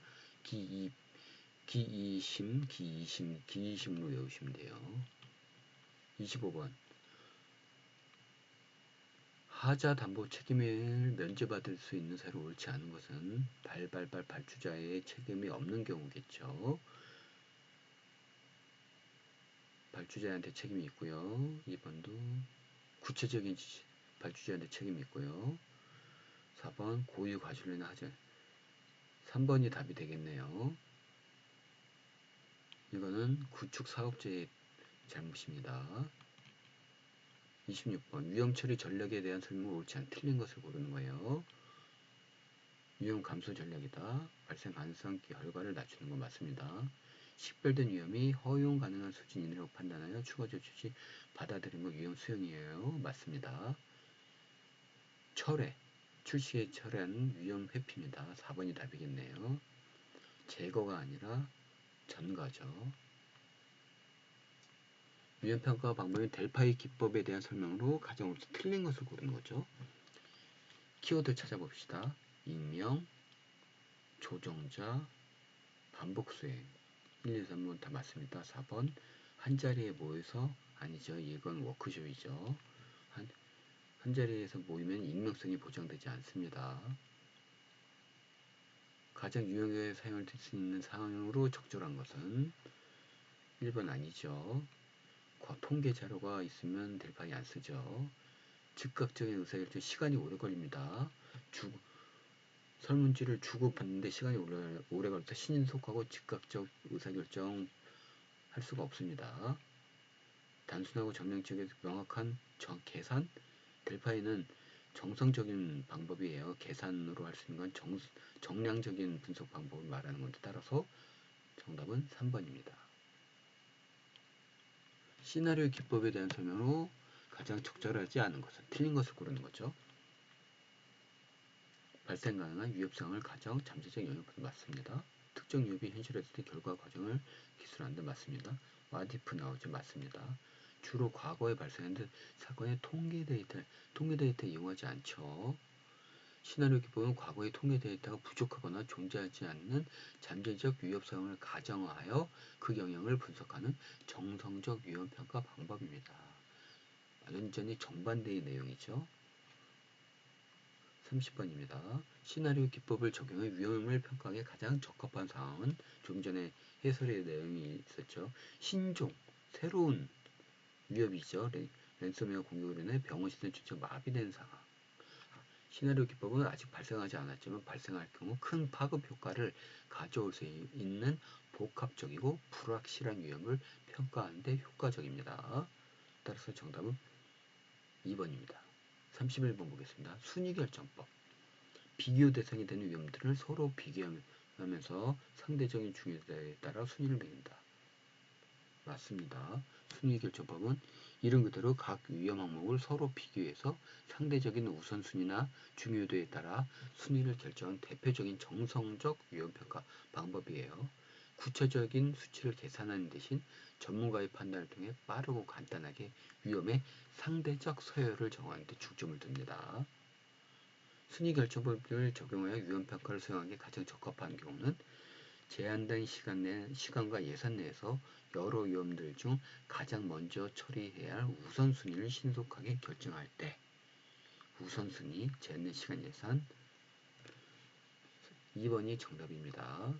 Speaker 1: 기이심로 외우시면 돼요. 25번 하자 담보 책임을 면제받을 수 있는 사유로 옳지 않은 것은 발주자의 책임이 없는 경우겠죠. 발주자한테 책임이 있고요. 2번도 구체적인 발주자한테 책임이 있고요. 4번 고유 과실로 인한 하자 3번이 답이 되겠네요. 이거는 구축 사업자의 잘못입니다. 26번 위험 처리 전략에 대한 설명을 옳지 않은 틀린 것을 고르는 거예요. 위험 감소 전략이다. 발생 가능성 결과를 낮추는 건 맞습니다. 식별된 위험이 허용 가능한 수준이라고 판단하여 추가 조치 받아들인 건 위험 수용이에요. 맞습니다. 출시에 철회하는 위험 회피입니다. 4번이 답이겠네요. 제거가 아니라 전가죠. 위험평가 방법인 델파이 기법에 대한 설명으로 가장 없이 틀린 것을 고르는 거죠. 키워드 찾아봅시다. 익명, 조정자, 반복 수행. 1, 2, 3번 다 맞습니다. 4번 한 자리에 모여서 아니죠. 이건 워크숍이죠. 한 자리에서 모이면 익명성이 보장되지 않습니다. 가장 유용하게 사용할 수 있는 상황으로 적절한 것은 1번 아니죠. 통계 자료가 있으면 델파이 안 쓰죠. 즉각적인 의사결정 시간이 오래 걸립니다. 설문지를 주고받는데 시간이 오래 걸려서 신속하고 즉각적 의사결정 할 수가 없습니다. 단순하고 정량적인 명확한 계산, 델파이는 정성적인 방법이에요. 계산으로 할 수 있는 건 정량적인 분석 방법을 말하는 건데 따라서 정답은 3번입니다. 시나리오 기법에 대한 설명으로 가장 적절하지 않은 것은 틀린 것을 고르는 거죠. 발생 가능한 위협상을 가정 잠재적 영역으로 맞습니다. 특정 위협이 현실했을 때 결과 과정을 기술하는 데 맞습니다. what if 나오죠. 맞습니다. 주로 과거에 발생한 사건의 통계 데이터 이용하지 않죠. 시나리오 기법은 과거의 통계 데이터가 부족하거나 존재하지 않는 잠재적 위협 상황을 가정하여 그 영향을 분석하는 정성적 위험 평가 방법입니다. 완전히 정반대의 내용이죠. 30번입니다. 시나리오 기법을 적용해 위험을 평가하기에 가장 적합한 상황은 좀 전에 해설의 내용이 있었죠. 신종, 새로운 위협이죠. 랜섬웨어 공격으로 인해 병원 시스템 전체가 마비된 상황. 시나리오 기법은 아직 발생하지 않았지만 발생할 경우 큰 파급 효과를 가져올 수 있는 복합적이고 불확실한 위험을 평가하는 데 효과적입니다. 따라서 정답은 2번입니다. 31번 보겠습니다. 순위결정법. 비교 대상이 되는 위험들을 서로 비교하면서 상대적인 중요도에 따라 순위를 매긴다. 맞습니다. 순위결정법은 이름 그대로 각 위험 항목을 서로 비교해서 상대적인 우선순위나 중요도에 따라 순위를 결정한 대표적인 정성적 위험평가 방법이에요. 구체적인 수치를 계산하는 대신 전문가의 판단을 통해 빠르고 간단하게 위험의 상대적 서열을 정하는 데 중점을 둡니다. 순위결정법을 적용하여 위험평가를 수행하는 게 가장 적합한 경우는 제한된 시간과 예산 내에서 여러 위험들 중 가장 먼저 처리해야 할 우선순위를 신속하게 결정할 때 우선순위, 제한된 시간, 예산 2번이 정답입니다.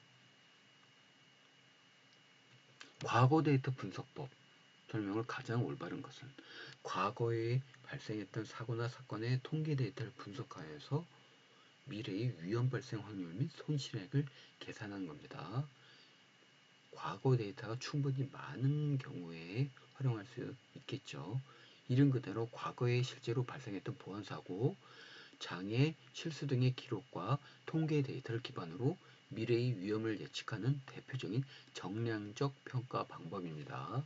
Speaker 1: 과거 데이터 분석법 설명을 가장 올바른 것은 과거에 발생했던 사고나 사건의 통계 데이터를 분석하여서 미래의 위험 발생 확률 및 손실액을 계산한 겁니다. 과거 데이터가 충분히 많은 경우에 활용할 수 있겠죠. 이름 그대로 과거에 실제로 발생했던 보안사고, 장애, 실수 등의 기록과 통계 데이터를 기반으로 미래의 위험을 예측하는 대표적인 정량적 평가 방법입니다.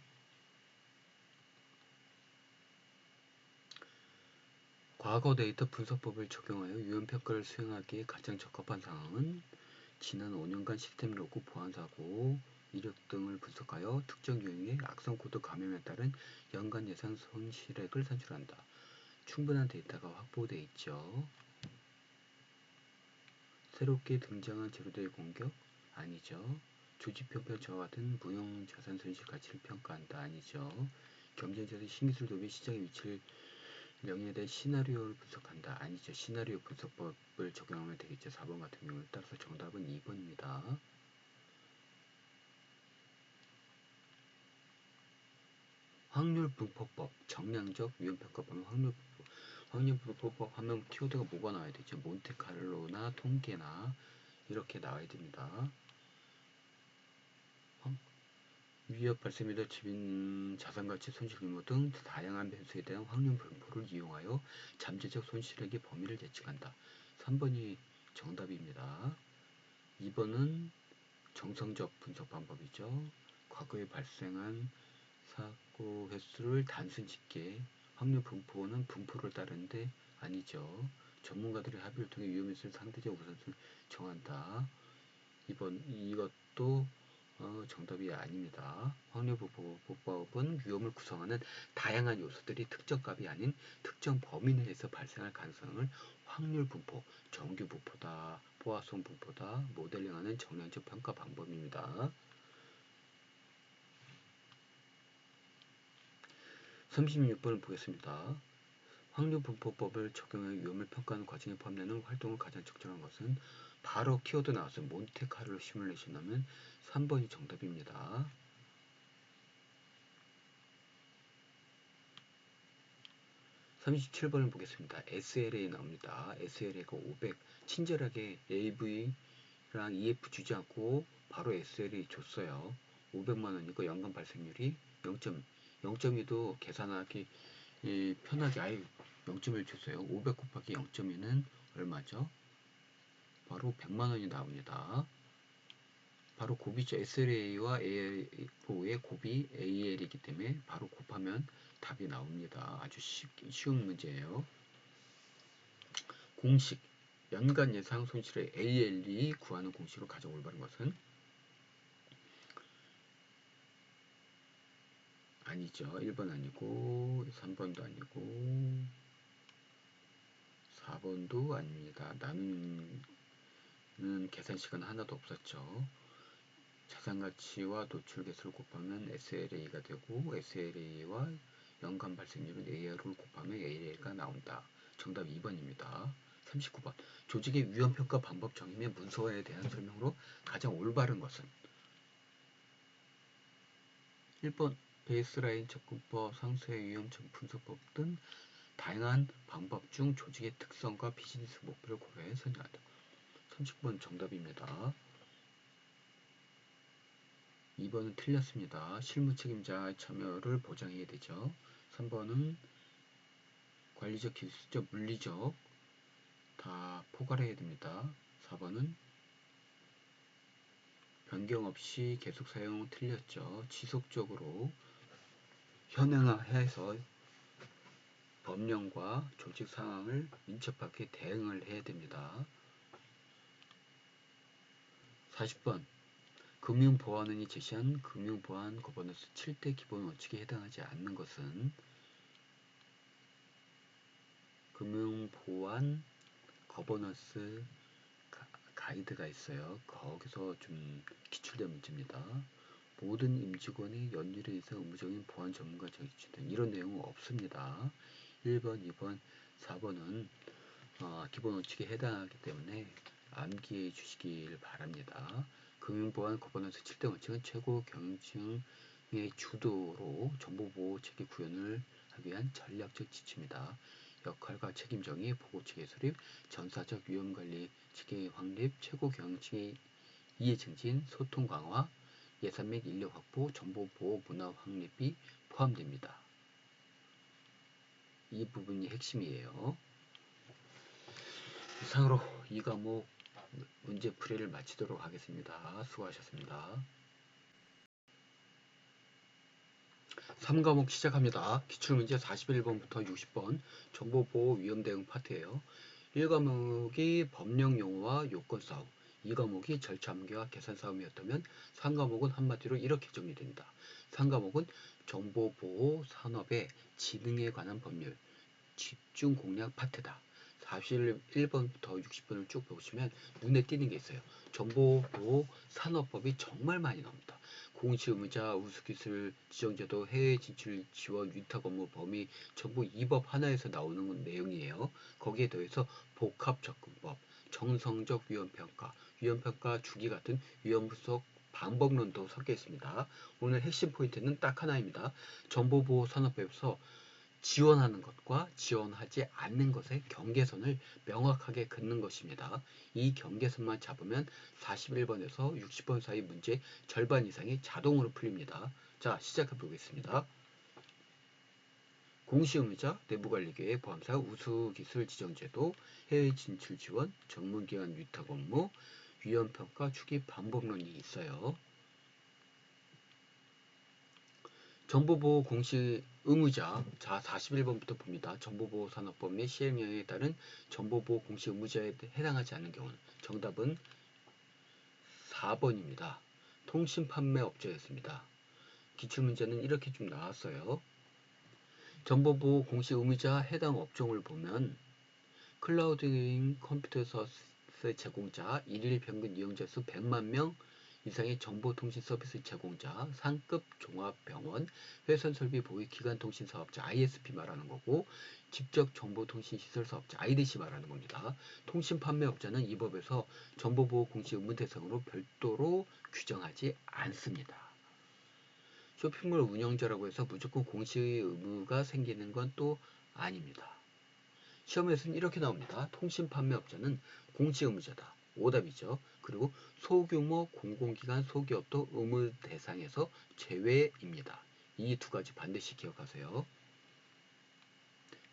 Speaker 1: 과거 데이터 분석법을 적용하여 위험평가를 수행하기에 가장 적합한 상황은 지난 5년간 시스템 로그 보안사고, 이력 등을 분석하여 특정 유형의 악성 코드 감염에 따른 연간 예상 손실액을 산출한다. 충분한 데이터가 확보되어 있죠. 새롭게 등장한 제로데이 공격? 아니죠. 조직평가 저하 등 무형 자산 손실 가치를 평가한다. 아니죠. 경쟁자의 신기술 도입 시장의 위치를 명예에 대한 시나리오를 분석한다. 아니죠. 시나리오 분석법을 적용하면 되겠죠. 4번 같은 경우에 따라서 정답은 2번입니다. 확률분포법, 정량적 위험평가법, 확률분포법 하면 키워드가 뭐가 나와야 되죠? 몬테카를로나 통계나 이렇게 나와야 됩니다. 위협 발생 및 집인 자산가치 손실 규모 등 다양한 변수에 대한 확률 분포를 이용하여 잠재적 손실액의 범위를 예측한다. 3번이 정답입니다. 2번은 정성적 분석 방법이죠. 과거에 발생한 사고 횟수를 단순 집계, 확률 분포는 분포를 따르는데 아니죠. 전문가들의 합의를 통해 위험했을 상대적 우선순위를 정한다. 이것도 정답이 아닙니다. 확률분포법은 위험을 구성하는 다양한 요소들이 특정 값이 아닌 특정 범위 내에서 발생할 가능성을 확률분포, 정규분포다, 포화성 분포다, 모델링하는 정량적 평가 방법입니다. 36번을 보겠습니다. 확률분포법을 적용해 위험을 평가하는 과정에 포함되는 활동을 가장 적절한 것은 바로 키워드 나왔어요. 몬테카를로 시뮬레이션 하면 3번이 정답입니다. 37번을 보겠습니다. SLA 나옵니다. SLA가 500 친절하게 AV랑 EF 주지 않고 바로 SLA 줬어요. 500만원이고 연간 발생률이 0.2도 계산하기 편하게 아예 0.1 줬어요. 500 곱하기 0.2는 얼마죠? 바로 100만원이 나옵니다. 바로 곱이죠. SLA와 AL4의 곱이 AL이기 때문에 바로 곱하면 답이 나옵니다. 아주 쉬운 문제예요. 공식 연간 예상 손실의 AL이 구하는 공식으로 가장 올바른 것은 아니죠. 1번 아니고 3번도 아니고 4번도 아닙니다. 나누는 계산 시간 하나도 없었죠. 자산가치와 노출개수를 곱하면 SLA가 되고 SLA와 연간 발생률은 AR을 곱하면 AL가 나온다. 정답 2번입니다. 39번 조직의 위험평가 방법 정의 및 문서화에 대한 설명으로 가장 올바른 것은 1번 베이스라인 접근법, 상수의 위험성 분석법 등 다양한 방법 중 조직의 특성과 비즈니스 목표를 고려해 선정한다. 30번 정답입니다. 2번은 틀렸습니다. 실무 책임자의 참여를 보장해야 되죠. 3번은 관리적, 기술적, 물리적 다 포괄해야 됩니다. 4번은 변경 없이 계속 사용 틀렸죠. 지속적으로 현행화해서 법령과 조직 상황을 민첩하게 대응을 해야 됩니다. 40번 금융보안원이 제시한 금융보안 거버넌스 7대 기본 원칙에 해당하지 않는 것은 금융보안 거버넌스 가이드가 있어요. 거기서 좀 기출된 문제입니다. 모든 임직원의 연율에 의해서 의무적인 보안 전문가 정치된 이런 내용은 없습니다. 1번, 2번, 4번은 기본 원칙에 해당하기 때문에 암기해 주시길 바랍니다. 금융보안 거버넌스 7대 원칙은 최고 경영층의 주도로 정보보호 체계 구현을 하기 위한 전략적 지침이다. 역할과 책임 정의, 보고체계 수립, 전사적 위험관리 체계 확립, 최고 경영층의 이해 증진, 소통 강화, 예산 및 인력 확보, 정보보호 문화 확립이 포함됩니다. 이 부분이 핵심이에요. 이상으로 이 과목 문제풀이를 마치도록 하겠습니다. 수고하셨습니다. 3과목 시작합니다. 기출문제 41번부터 60번 정보보호 위험대응 파트예요. 1과목이 법령용어와 요건싸움, 2과목이 절차암기와 계산싸움이었다면 3과목은 한마디로 이렇게 정리됩니다. 3과목은 정보보호 산업의 지능에 관한 법률, 집중 공략 파트다. 41번부터 60번을 쭉 보시면 눈에 띄는 게 있어요. 정보보호 산업법이 정말 많이 나옵니다. 공시의무자, 우수기술 지정제도, 해외 진출 지원, 위탁 업무 범위 전부 이 법 하나에서 나오는 내용이에요. 거기에 더해서 복합접근법, 정성적 위험평가, 위험평가 주기 같은 위험 분석 방법론도 섞여 있습니다. 오늘 핵심 포인트는 딱 하나입니다. 정보보호 산업법에서 지원하는 것과 지원하지 않는 것의 경계선을 명확하게 긋는 것입니다. 이 경계선만 잡으면 41번에서 60번 사이 문제 절반 이상이 자동으로 풀립니다. 자, 시작해 보겠습니다. 공시의무자, 내부관리계획, 보험사, 우수기술 지정제도, 해외 진출 지원, 전문기관 위탁 업무, 위험평가 주기 방법론이 있어요. 정보보호 공시 의무자, 자 41번부터 봅니다. 정보보호산업법 및 시행령에 따른 정보보호 공시 의무자에 해당하지 않는 경우는 정답은 4번입니다. 통신판매업체였습니다. 기출문제는 이렇게 좀 나왔어요. 정보보호 공시 의무자 해당 업종을 보면 클라우드 컴퓨터 서비스 제공자, 일일 평균 이용자 수 100만 명 이상의 정보통신 서비스 제공자, 상급 종합병원, 회선설비 보유 기관통신 사업자 ISP 말하는 거고, 직접 정보통신 시설 사업자 IDC 말하는 겁니다. 통신 판매업자는 이 법에서 정보보호 공시 의무 대상으로 별도로 규정하지 않습니다. 쇼핑몰 운영자라고 해서 무조건 공시 의무가 생기는 건 또 아닙니다. 시험에서는 이렇게 나옵니다. 통신 판매업자는 공시 의무자다. 오답이죠. 그리고 소규모 공공기관 소기업도 의무 대상에서 제외입니다. 이 두 가지 반드시 기억하세요.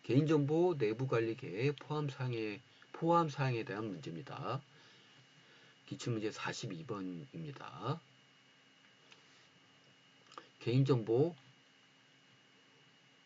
Speaker 1: 개인정보 내부관리 계획 포함 사항에 대한 문제입니다. 기출문제 42번입니다. 개인정보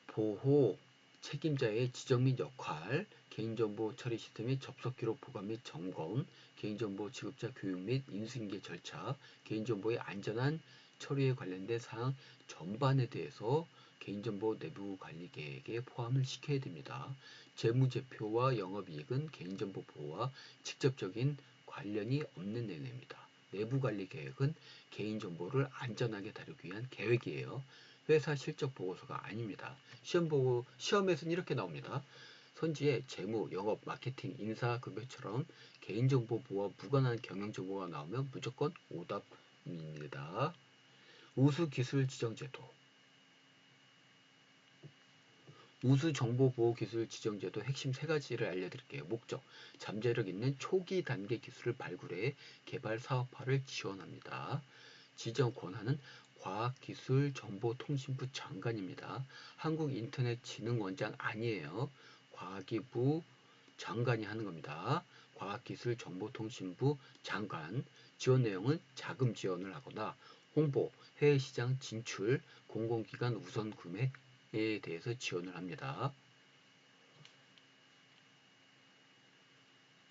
Speaker 1: 보호 책임자의 지정 및 역할, 개인정보 처리 시스템 및 접속 기록 보관 및 점검, 개인정보 지급자 교육 및 인수인계 절차, 개인정보의 안전한 처리에 관련된 사항 전반에 대해서 개인정보 내부 관리 계획에 포함을 시켜야 됩니다. 재무제표와 영업이익은 개인정보 보호와 직접적인 관련이 없는 내용입니다. 내부 관리 계획은 개인정보를 안전하게 다루기 위한 계획이에요. 회사 실적 보고서가 아닙니다. 시험에서는 이렇게 나옵니다. 선지에 재무, 영업, 마케팅, 인사, 급여처럼 개인정보 보호와 무관한 경영정보가 나오면 무조건 오답입니다. 우수기술지정제도 우수정보보호기술지정제도 핵심 3가지를 알려드릴게요. 목적, 잠재력 있는 초기 단계 기술을 발굴해 개발 사업화를 지원합니다. 지정 권한은 과학기술정보통신부 장관입니다. 한국인터넷진흥원장 아니에요. 과기부 장관이 하는 겁니다. 과학기술정보통신부 장관. 지원 내용은 자금 지원을 하거나 홍보, 해외시장 진출, 공공기관 우선 구매에 대해서 지원을 합니다.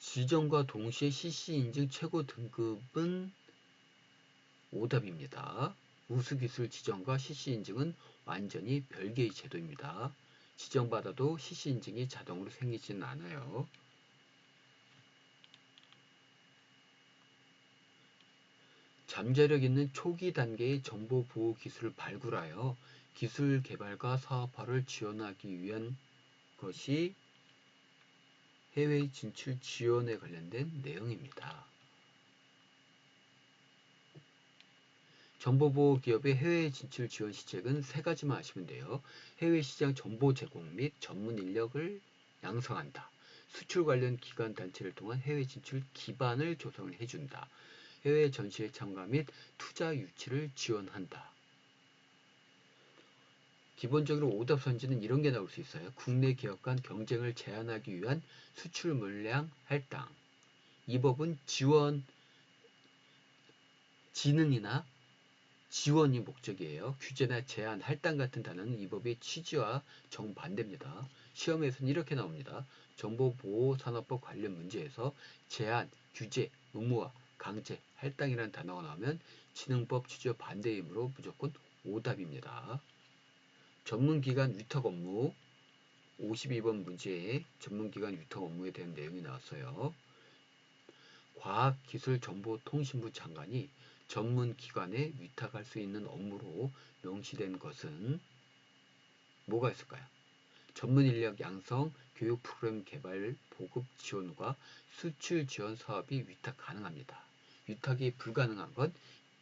Speaker 1: 지정과 동시에 CC 인증 최고 등급은 오답입니다. 우수기술 지정과 CC 인증은 완전히 별개의 제도입니다. 지정받아도 CC 인증이 자동으로 생기지는 않아요. 잠재력 있는 초기 단계의 정보보호 기술을 발굴하여 기술 개발과 사업화를 지원하기 위한 것이 해외 진출 지원에 관련된 내용입니다. 정보보호 기업의 해외 진출 지원 시책은 3가지만 아시면 돼요. 해외 시장 정보 제공 및 전문 인력을 양성한다. 수출 관련 기관 단체를 통한 해외 진출 기반을 조성을 해준다. 해외 전시회 참가 및 투자 유치를 지원한다. 기본적으로 오답 선지는 이런 게 나올 수 있어요. 국내 기업 간 경쟁을 제한하기 위한 수출 물량 할당. 이 법은 지능이나 지원이 목적이에요. 규제나 제한, 할당 같은 단어는 이 법의 취지와 정반대입니다. 시험에서는 이렇게 나옵니다. 정보보호산업법 관련 문제에서 제한, 규제, 의무화, 강제, 할당이라는 단어가 나오면 지능법 취지와 반대이므로 무조건 오답입니다. 전문기관 위탁 업무 52번 문제에 전문기관 위탁 업무에 대한 내용이 나왔어요. 과학기술정보통신부 장관이 전문기관에 위탁할 수 있는 업무로 명시된 것은 뭐가 있을까요? 전문인력 양성, 교육 프로그램 개발, 보급 지원과 수출 지원 사업이 위탁 가능합니다. 위탁이 불가능한 건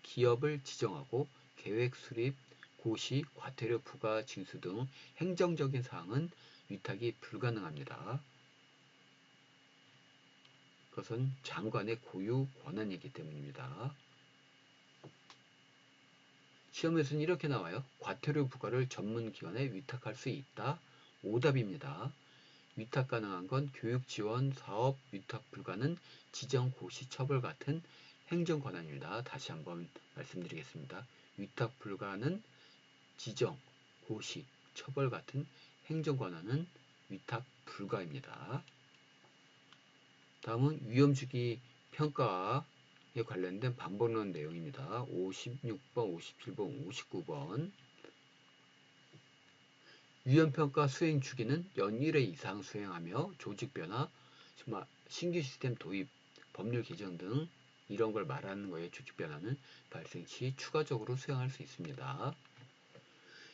Speaker 1: 기업을 지정하고 계획 수립, 고시, 과태료 부과 징수 등 행정적인 사항은 위탁이 불가능합니다. 그것은 장관의 고유 권한이기 때문입니다. 시험에서는 이렇게 나와요. 과태료 부과를 전문기관에 위탁할 수 있다. 오답입니다. 위탁 가능한 건 교육지원, 사업, 위탁 불가는 지정, 고시, 처벌 같은 행정권한입니다. 다시 한번 말씀드리겠습니다. 위탁 불가는 지정, 고시, 처벌 같은 행정권한은 위탁 불가입니다. 다음은 위험주기 평가에 관련된 반복론 내용입니다. 56번, 57번, 59번. 위험평가 수행 주기는 연 1회 이상 수행하며 조직 변화, 신규 시스템 도입, 법률 개정 등 이런 걸 말하는 거예요. 조직 변화는 발생 시 추가적으로 수행할 수 있습니다.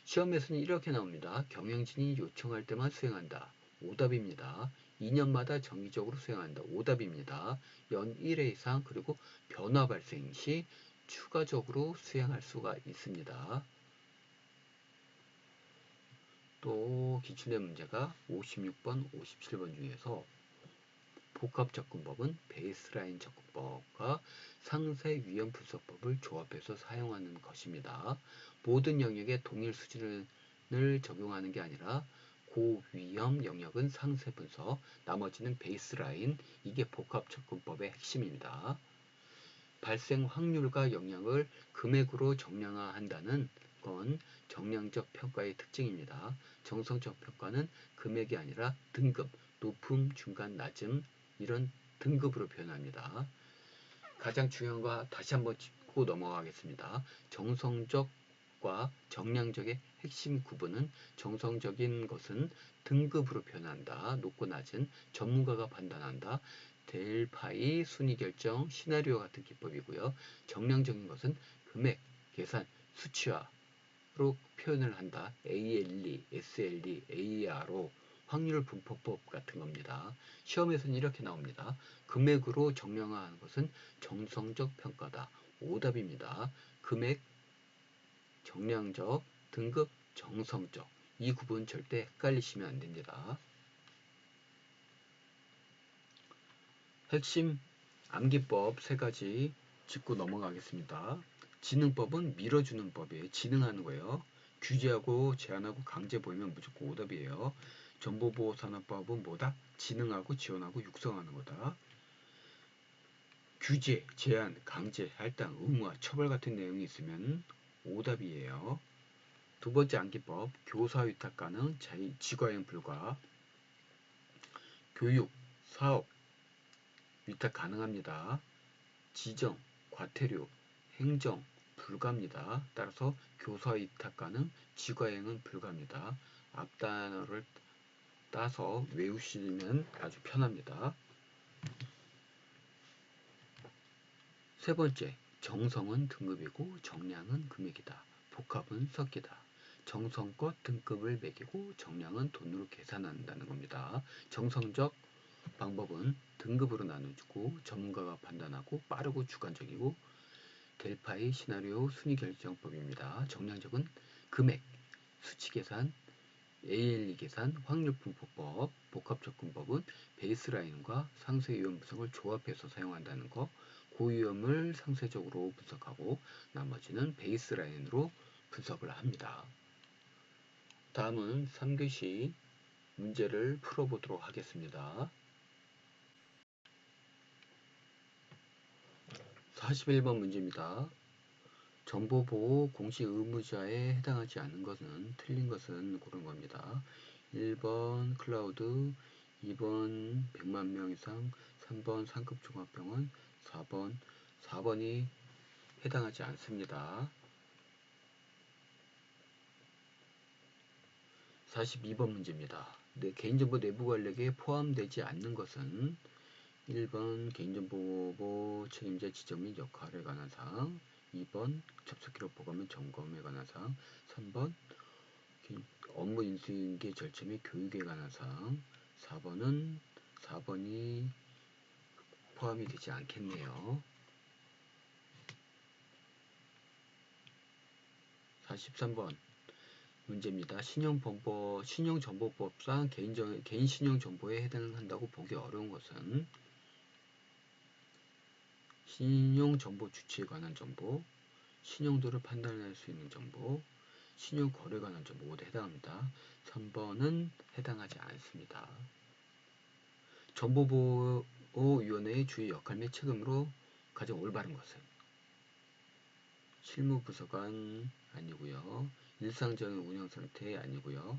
Speaker 1: 시험에서는 이렇게 나옵니다. 경영진이 요청할 때만 수행한다. 오답입니다. 2년마다 정기적으로 수행한다. 오답입니다. 연 1회 이상 그리고 변화 발생 시 추가적으로 수행할 수가 있습니다. 또 기출의 문제가 56번, 57번 중에서 복합접근법은 베이스라인 접근법과 상세 유형 분석법을 조합해서 사용하는 것입니다. 모든 영역에 동일 수준을 적용하는 게 아니라 고위험 영역은 상세 분석, 나머지는 베이스라인, 이게 복합접근법의 핵심입니다. 발생 확률과 영향을 금액으로 정량화한다는 건 정량적 평가의 특징입니다. 정성적 평가는 금액이 아니라 등급, 높음, 중간, 낮음 이런 등급으로 표현합니다. 가장 중요한 거 다시 한번 짚고 넘어가겠습니다. 정성적과 정량적의 핵심 구분은 정성적인 것은 등급으로 표현한다. 높고 낮은 전문가가 판단한다. 델파이, 순위 결정, 시나리오 같은 기법이고요. 정량적인 것은 금액, 계산, 수치화로 표현을 한다. ALE, SLE, ARO, 확률 분포법 같은 겁니다. 시험에서는 이렇게 나옵니다. 금액으로 정량화하는 것은 정성적 평가다. 오답입니다. 금액, 정량적, 등급, 정성적. 이 구분 절대 헷갈리시면 안 됩니다. 핵심 암기법 3가지 짚고 넘어가겠습니다. 지능법은 밀어주는 법이에요. 지능하는 거예요. 규제하고 제한하고 강제 보이면 무조건 오답이에요. 정보보호산업법은 뭐다? 지능하고 지원하고 육성하는 거다. 규제, 제한, 강제, 할당, 의무화, 처벌 같은 내용이 있으면 오답이에요. 두 번째 암기법, 교사 위탁 가능, 지과형 불가. 교육, 사업, 위탁 가능합니다. 지정, 과태료, 행정, 불가입니다. 따라서 교사 위탁 가능, 지과행은 불가입니다. 앞 단어를 따서 외우시면 아주 편합니다. 세 번째, 정성은 등급이고 정량은 금액이다. 복합은 섞이다. 정성껏 등급을 매기고 정량은 돈으로 계산한다는 겁니다. 정성적 방법은 등급으로 나눠주고 전문가가 판단하고 빠르고 주관적이고 델파이, 시나리오, 순위 결정법입니다. 정량적은 금액, 수치 계산, ALE 계산, 확률 분포법, 복합접근법은 베이스라인과 상세 유형 분석을 조합해서 사용한다는 거, 고위험을 상세적으로 분석하고 나머지는 베이스라인으로 분석을 합니다. 다음은 3교시 문제를 풀어보도록 하겠습니다. 41번 문제입니다. 정보보호 공시 의무자에 해당하지 않는 것은 틀린 것은 고른 겁니다. 1번 클라우드, 2번 100만 명 이상, 3번 상급 종합병원, 4번이 해당하지 않습니다. 42번 문제입니다. 개인정보 내부 관리에 포함되지 않는 것은 1번 개인정보 책임자 지정 및 역할에 관한 사항, 2번 접속기록 보관 및 점검에 관한 사항, 3번 업무 인수인계 절차 및 교육에 관한 사항, 4번이 포함이 되지 않겠네요. 43번 문제입니다. 신용정보법상 개인 신용정보에 해당한다고 보기 어려운 것은 신용정보 주체에 관한 정보, 신용도를 판단할 수 있는 정보, 신용거래에 관한 정보 모두 해당합니다. 3번은 해당하지 않습니다. 정보보호위원회의 주요 역할 및 책임으로 가장 올바른 것은 실무부서관 아니고요. 일상적인 운영상태 아니고요.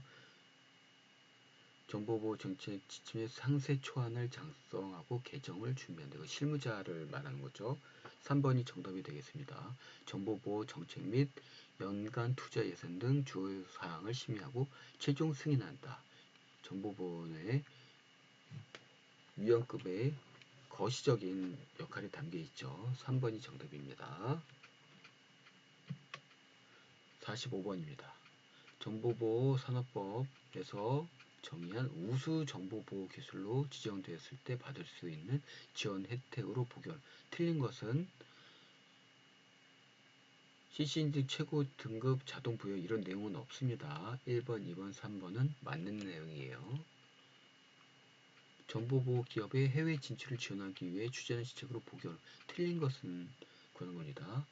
Speaker 1: 정보보호 정책 지침의 상세 초안을 작성하고 개정을 준비한다. 이거 실무자를 말하는 거죠. 3번이 정답이 되겠습니다. 정보보호 정책 및 연간 투자 예산 등 주요 사항을 심의하고 최종 승인한다. 정보보호의 위원급의 거시적인 역할이 담겨 있죠. 3번이 정답입니다. 45번입니다. 정보보호산업법에서 정의한 우수 정보보호 기술로 지정되었을 때 받을 수 있는 지원 혜택으로 복용. 틀린 것은 CCNG 최고 등급 자동 부여 이런 내용은 없습니다. 1번, 2번, 3번은 맞는 내용이에요. 정보보호 기업의 해외 진출을 지원하기 위해 주재하는 시책으로 보결. 틀린 것은 그런 겁니다.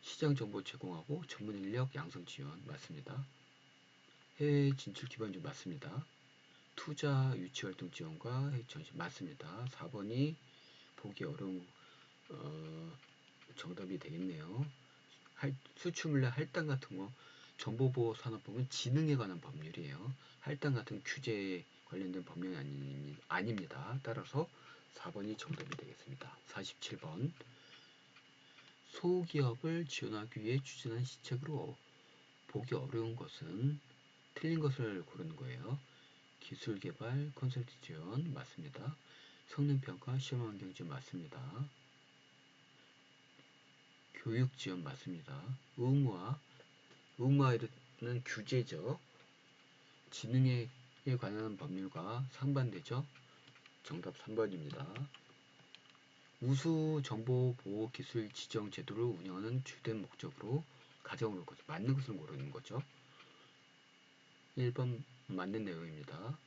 Speaker 1: 시장 정보 제공하고 전문 인력 양성 지원 맞습니다. 해외 진출 기반주 맞습니다. 투자 유치 활동 지원과 해외 전시 맞습니다. 4번이 보기 어려운 정답이 되겠네요. 수출 물량 할당 같은 거 정보보호 산업법은 지능에 관한 법률이에요. 할당 같은 규제에 관련된 법령이 아닙니다. 따라서 4번이 정답이 되겠습니다. 47번 소기업을 지원하기 위해 추진한 시책으로 보기 어려운 것은 틀린 것을 고르는 거예요. 기술개발, 컨설팅 지원 맞습니다. 성능평가, 시험환경 지원 맞습니다. 교육지원 맞습니다. 의무화는 규제죠. 지능에 관한 법률과 상반되죠. 정답 3번입니다. 우수 정보보호기술 지정 제도를 운영하는 주된 목적으로 가정을 올 거죠. 맞는 것을 고르는 거죠. 1번 맞는 내용입니다.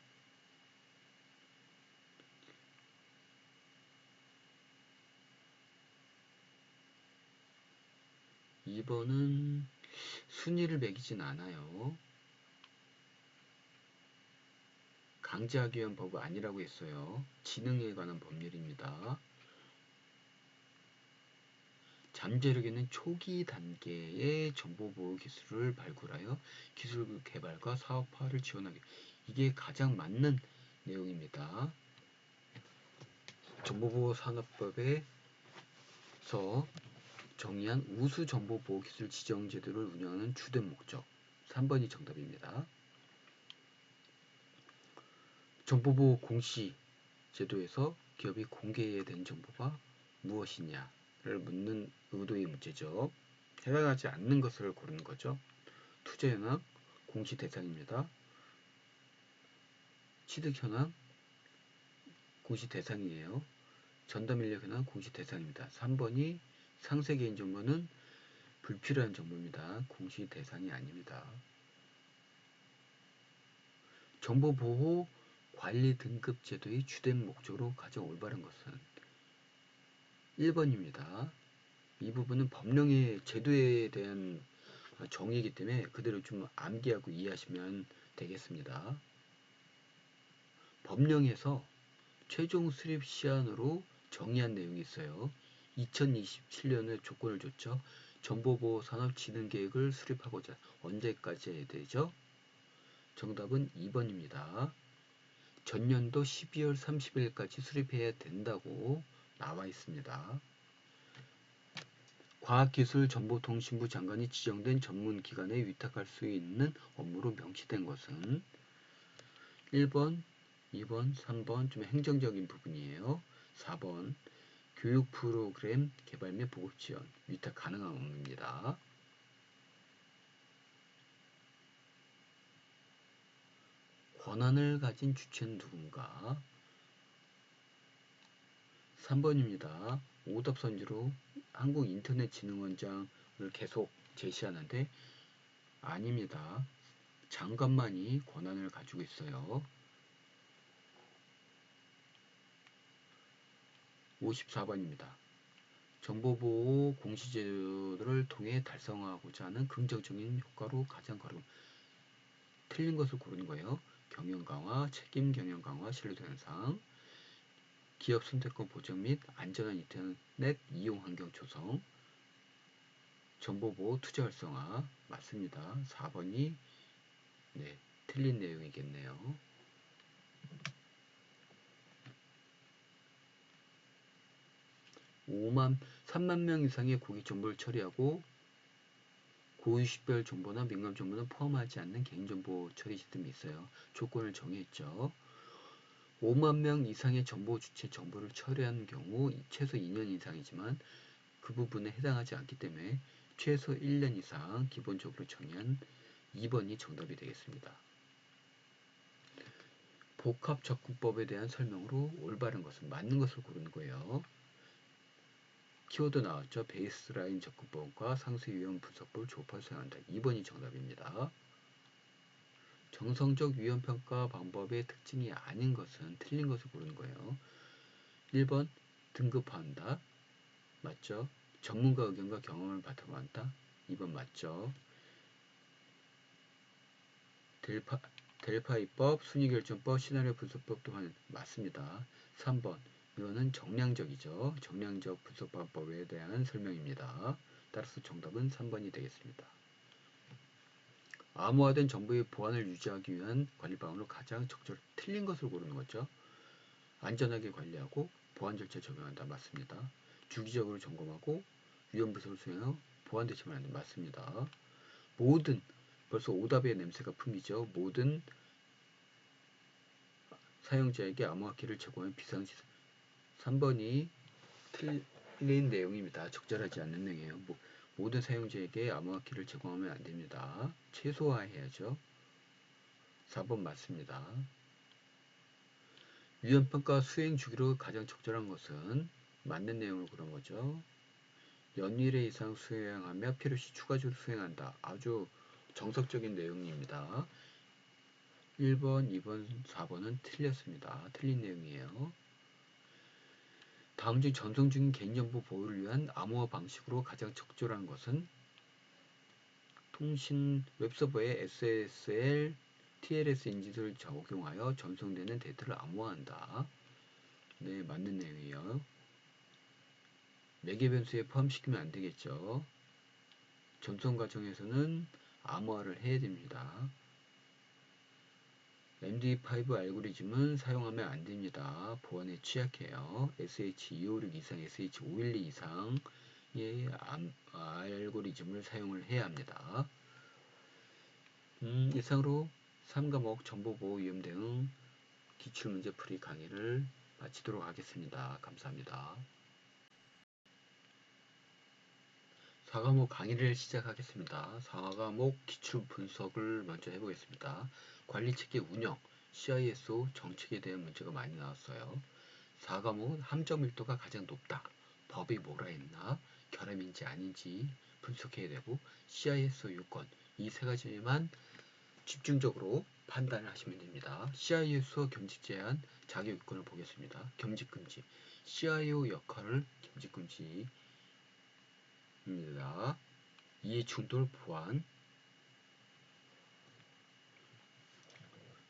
Speaker 1: 2번은 순위를 매기진 않아요. 강제하기 위한 법은 아니라고 했어요. 지능에 관한 법률입니다. 잠재력에는 초기 단계의 정보보호 기술을 발굴하여 기술 개발과 사업화를 지원하기. 이게 가장 맞는 내용입니다. 정보보호산업법에서 정의한 우수 정보보호기술 지정 제도를 운영하는 주된 목적. 3번이 정답입니다. 정보보호 공시 제도에서 기업이 공개해야 되는 정보가 무엇이냐를 묻는 의도의 문제죠. 해당하지 않는 것을 고르는 거죠. 투자 현황 공시 대상입니다. 취득 현황 공시 대상이에요. 전담 인력 현황 공시 대상입니다. 3번이 상세 개인 정보는 불필요한 정보입니다. 공시 대상이 아닙니다. 정보보호 관리 등급 제도의 주된 목적으로 가장 올바른 것은 1번입니다. 이 부분은 법령의 제도에 대한 정의이기 때문에 그대로 좀 암기하고 이해하시면 되겠습니다. 법령에서 최종 수립 시한으로 정의한 내용이 있어요. 2027년에 조건을 줬죠. 정보보호 산업진흥계획을 수립하고자 언제까지 해야 되죠? 정답은 2번입니다. 전년도 12월 30일까지 수립해야 된다고 나와 있습니다. 과학기술정보통신부 장관이 지정된 전문기관에 위탁할 수 있는 업무로 명시된 것은 1번, 2번, 3번 좀 행정적인 부분이에요. 4번 교육 프로그램 개발 및 보급 지원 위탁 가능한 업무입니다. 권한을 가진 주체는 누군가? 3번입니다. 오답 선지로 한국인터넷진흥원장을 계속 제시하는데 아닙니다. 장관만이 권한을 가지고 있어요. 54번입니다. 정보보호 공시제도를 통해 달성하고자 하는 긍정적인 효과로 가장 틀린 것을 고르는 거예요. 경영 강화, 책임 경영 강화, 신뢰도 향상, 기업 선택권 보장 및 안전한 인터넷 이용 환경 조성, 정보보호 투자 활성화 맞습니다. 4번이 네, 틀린 내용이겠네요. 3만 명 이상의 고객 정보를 처리하고 고유식별 정보나 민감 정보는 포함하지 않는 개인정보 처리 시스템이 있어요. 조건을 정했죠. 5만 명 이상의 정보 주체 정보를 처리하는 경우 최소 2년 이상이지만 그 부분에 해당하지 않기 때문에 최소 1년 이상 기본적으로 정의한 2번이 정답이 되겠습니다. 복합적군법에 대한 설명으로 올바른 것은 맞는 것을 고르는 거예요. 키워드 나왔죠. 베이스라인 접근법과 상수 위험 분석법을 조합해서 사용한다. 2번이 정답입니다. 정성적 위험 평가 방법의 특징이 아닌 것은 틀린 것을 고르는 거예요. 1번 등급화한다. 맞죠? 전문가 의견과 경험을 바탕한다. 2번 맞죠? 델파이법, 순위결정법, 시나리오 분석법 또한 맞습니다. 3번 이거는 정량적이죠. 정량적 분석방법에 대한 설명입니다. 따라서 정답은 3번이 되겠습니다. 암호화된 정보의 보안을 유지하기 위한 관리 방안으로 가장 적절 틀린 것을 고르는 거죠. 안전하게 관리하고 보안 절차 적용한다. 맞습니다. 주기적으로 점검하고 위험 분석을 수행하고 보안 대책을 한다. 맞습니다. 모든 벌써 오답의 냄새가 풍기죠. 모든 사용자에게 암호화키를 제공하는 비상시설 3번이 틀린 내용입니다. 적절하지 않는 내용이에요. 모든 사용자에게 암호화키를 제공하면 안됩니다. 최소화해야죠. 4번 맞습니다. 위험평가 수행 주기로 가장 적절한 것은 맞는 내용을 그런 거죠. 연일에 이상 수행하며 필요시 추가적으로 수행한다. 아주 정석적인 내용입니다. 1번, 2번, 4번은 틀렸습니다. 틀린 내용이에요. 다음 중 전송 중인 개인정보 보호를 위한 암호화 방식으로 가장 적절한 것은 통신 웹서버에 SSL, TLS 인지를 적용하여 전송되는 데이터를 암호화한다. 네, 맞는 내용이에요. 매개 변수에 포함시키면 안 되겠죠. 전송 과정에서는 암호화를 해야 됩니다. MD5 알고리즘은 사용하면 안 됩니다. 보안에 취약해요. SH256 이상, SH512 이상의 알고리즘을 사용을 해야 합니다. 이상으로 3과목 정보보호 위험 대응 기출문제 풀이 강의를 마치도록 하겠습니다. 감사합니다. 4과목 강의를 시작하겠습니다. 4과목 기출 분석을 먼저 해보겠습니다. 관리체계 운영, CISO 정책에 대한 문제가 많이 나왔어요. 4과목은 함정 밀도가 가장 높다. 법이 뭐라 했나, 결함인지 아닌지 분석해야 되고, CISO 요건, 이 세 가지만 집중적으로 판단을 하시면 됩니다. CISO 겸직 제한 자격 요건을 보겠습니다. 겸직 금지, CIO 역할을 겸직 금지입니다. 이해 충돌 보완,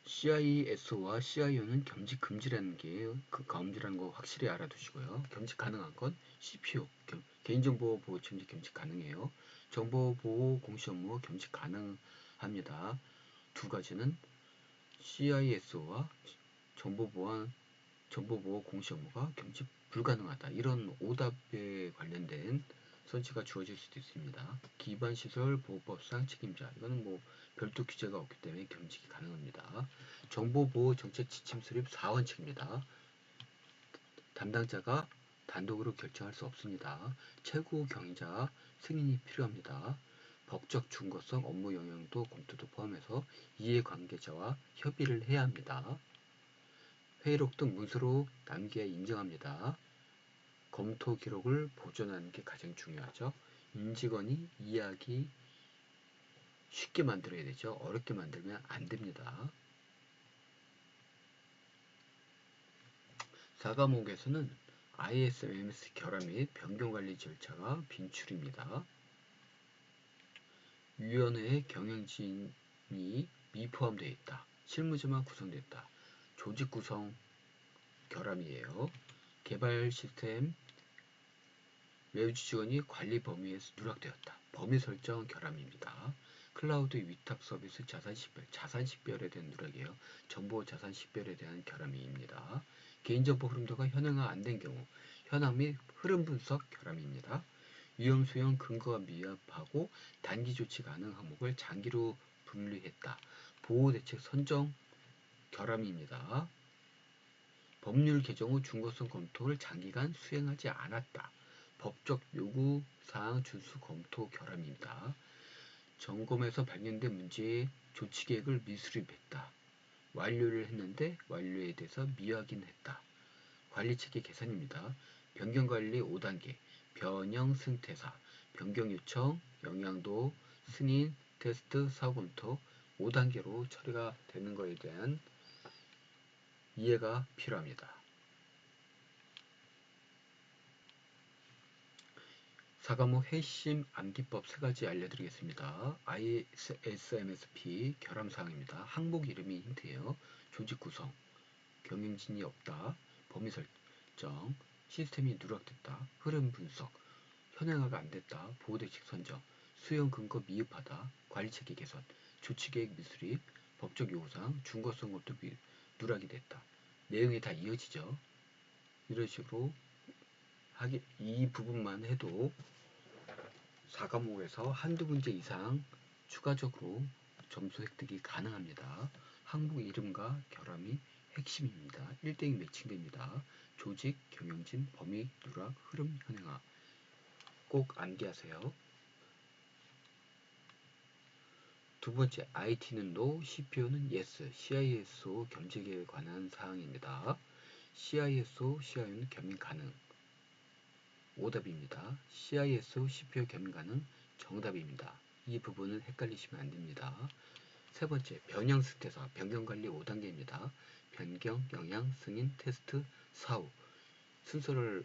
Speaker 1: CISO와 CIO는 겸직 금지라는 게 그 금지라는 거 확실히 알아두시고요. 겸직 가능한 건 CPO, 개인정보 보호 침해 겸직 가능해요. 정보보호 공시 업무 겸직 가능합니다. 두 가지는 CISO와 정보보호 공시 업무가 겸직 불가능하다. 이런 오답에 관련된 선지가 주어질 수도 있습니다. 기반시설 보호법상 책임자. 이거는 뭐 별도 규제가 없기 때문에 겸직이 가능합니다. 정보보호 정책 지침 수립 사원칙입니다. 담당자가 단독으로 결정할 수 없습니다. 최고 경위자 승인이 필요합니다. 법적 중거성 업무 영향도 검토도 포함해서 이해관계자와 협의를 해야 합니다. 회의록 등 문서로 남겨야 인정합니다. 검토 기록을 보존하는 게 가장 중요하죠. 임직원이 이해하기 쉽게 만들어야 되죠. 어렵게 만들면 안 됩니다. 4과목에서는 ISMS 결함 및 변경관리 절차가 빈출입니다. 위원회의 경영진이 미포함되어 있다. 실무자만 구성됐다. 조직 구성 결함이에요. 개발 시스템 외주 지원이 관리 범위에서 누락되었다. 범위 설정 결함입니다. 클라우드 위탁 서비스 자산 식별에 대한 누락이에요. 정보 자산 식별에 대한 결함입니다. 개인정보 흐름도가 현황화 안 된 경우 현황 및 흐름 분석 결함입니다. 위험 수용 근거가 미흡하고 단기 조치 가능 항목을 장기로 분리했다. 보호 대책 선정 결함입니다. 법률 개정 후 중거성 검토를 장기간 수행하지 않았다. 법적 요구 사항 준수 검토 결함입니다. 점검에서 발견된 문제의 조치 계획을 미수립했다. 완료를 했는데 완료에 대해서 미확인했다. 관리체계 개선입니다. 변경관리 5단계, 변형 승태사, 변경 요청, 영향도, 승인, 테스트, 사후검토 5단계로 처리가 되는 것에 대한 이해가 필요합니다. 사과목 핵심 암기법 3가지 알려드리겠습니다. ISMSP 결함사항입니다. 항목 이름이 힌트예요. 조직 구성, 경영진이 없다, 범위 설정, 시스템이 누락됐다, 흐름 분석, 현행화가 안됐다, 보호대책 선정, 수용 근거 미흡하다, 관리체계 개선, 조치계획 미수립, 법적 요구사항, 중과성 것도 누락이 됐다. 내용이 다 이어지죠. 이런 식으로 이 부분만 해도 4과목에서 한두 문제 이상 추가적으로 점수 획득이 가능합니다. 항목 이름과 결함이 핵심입니다. 1대1 매칭됩니다. 조직, 경영진, 범위, 누락, 흐름, 현행화 꼭 암기하세요. 두 번째, IT는 NO, CPO는 YES, CISO 겸직에 관한 사항입니다. CISO, CIO는 겸임 가능. 오답입니다. CISO, CPO 겸임 가능 정답입니다. 이 부분은 헷갈리시면 안됩니다. 세 번째, 변형 스태사, 변경관리 5단계입니다. 변경, 영향, 승인, 테스트, 사후 순서를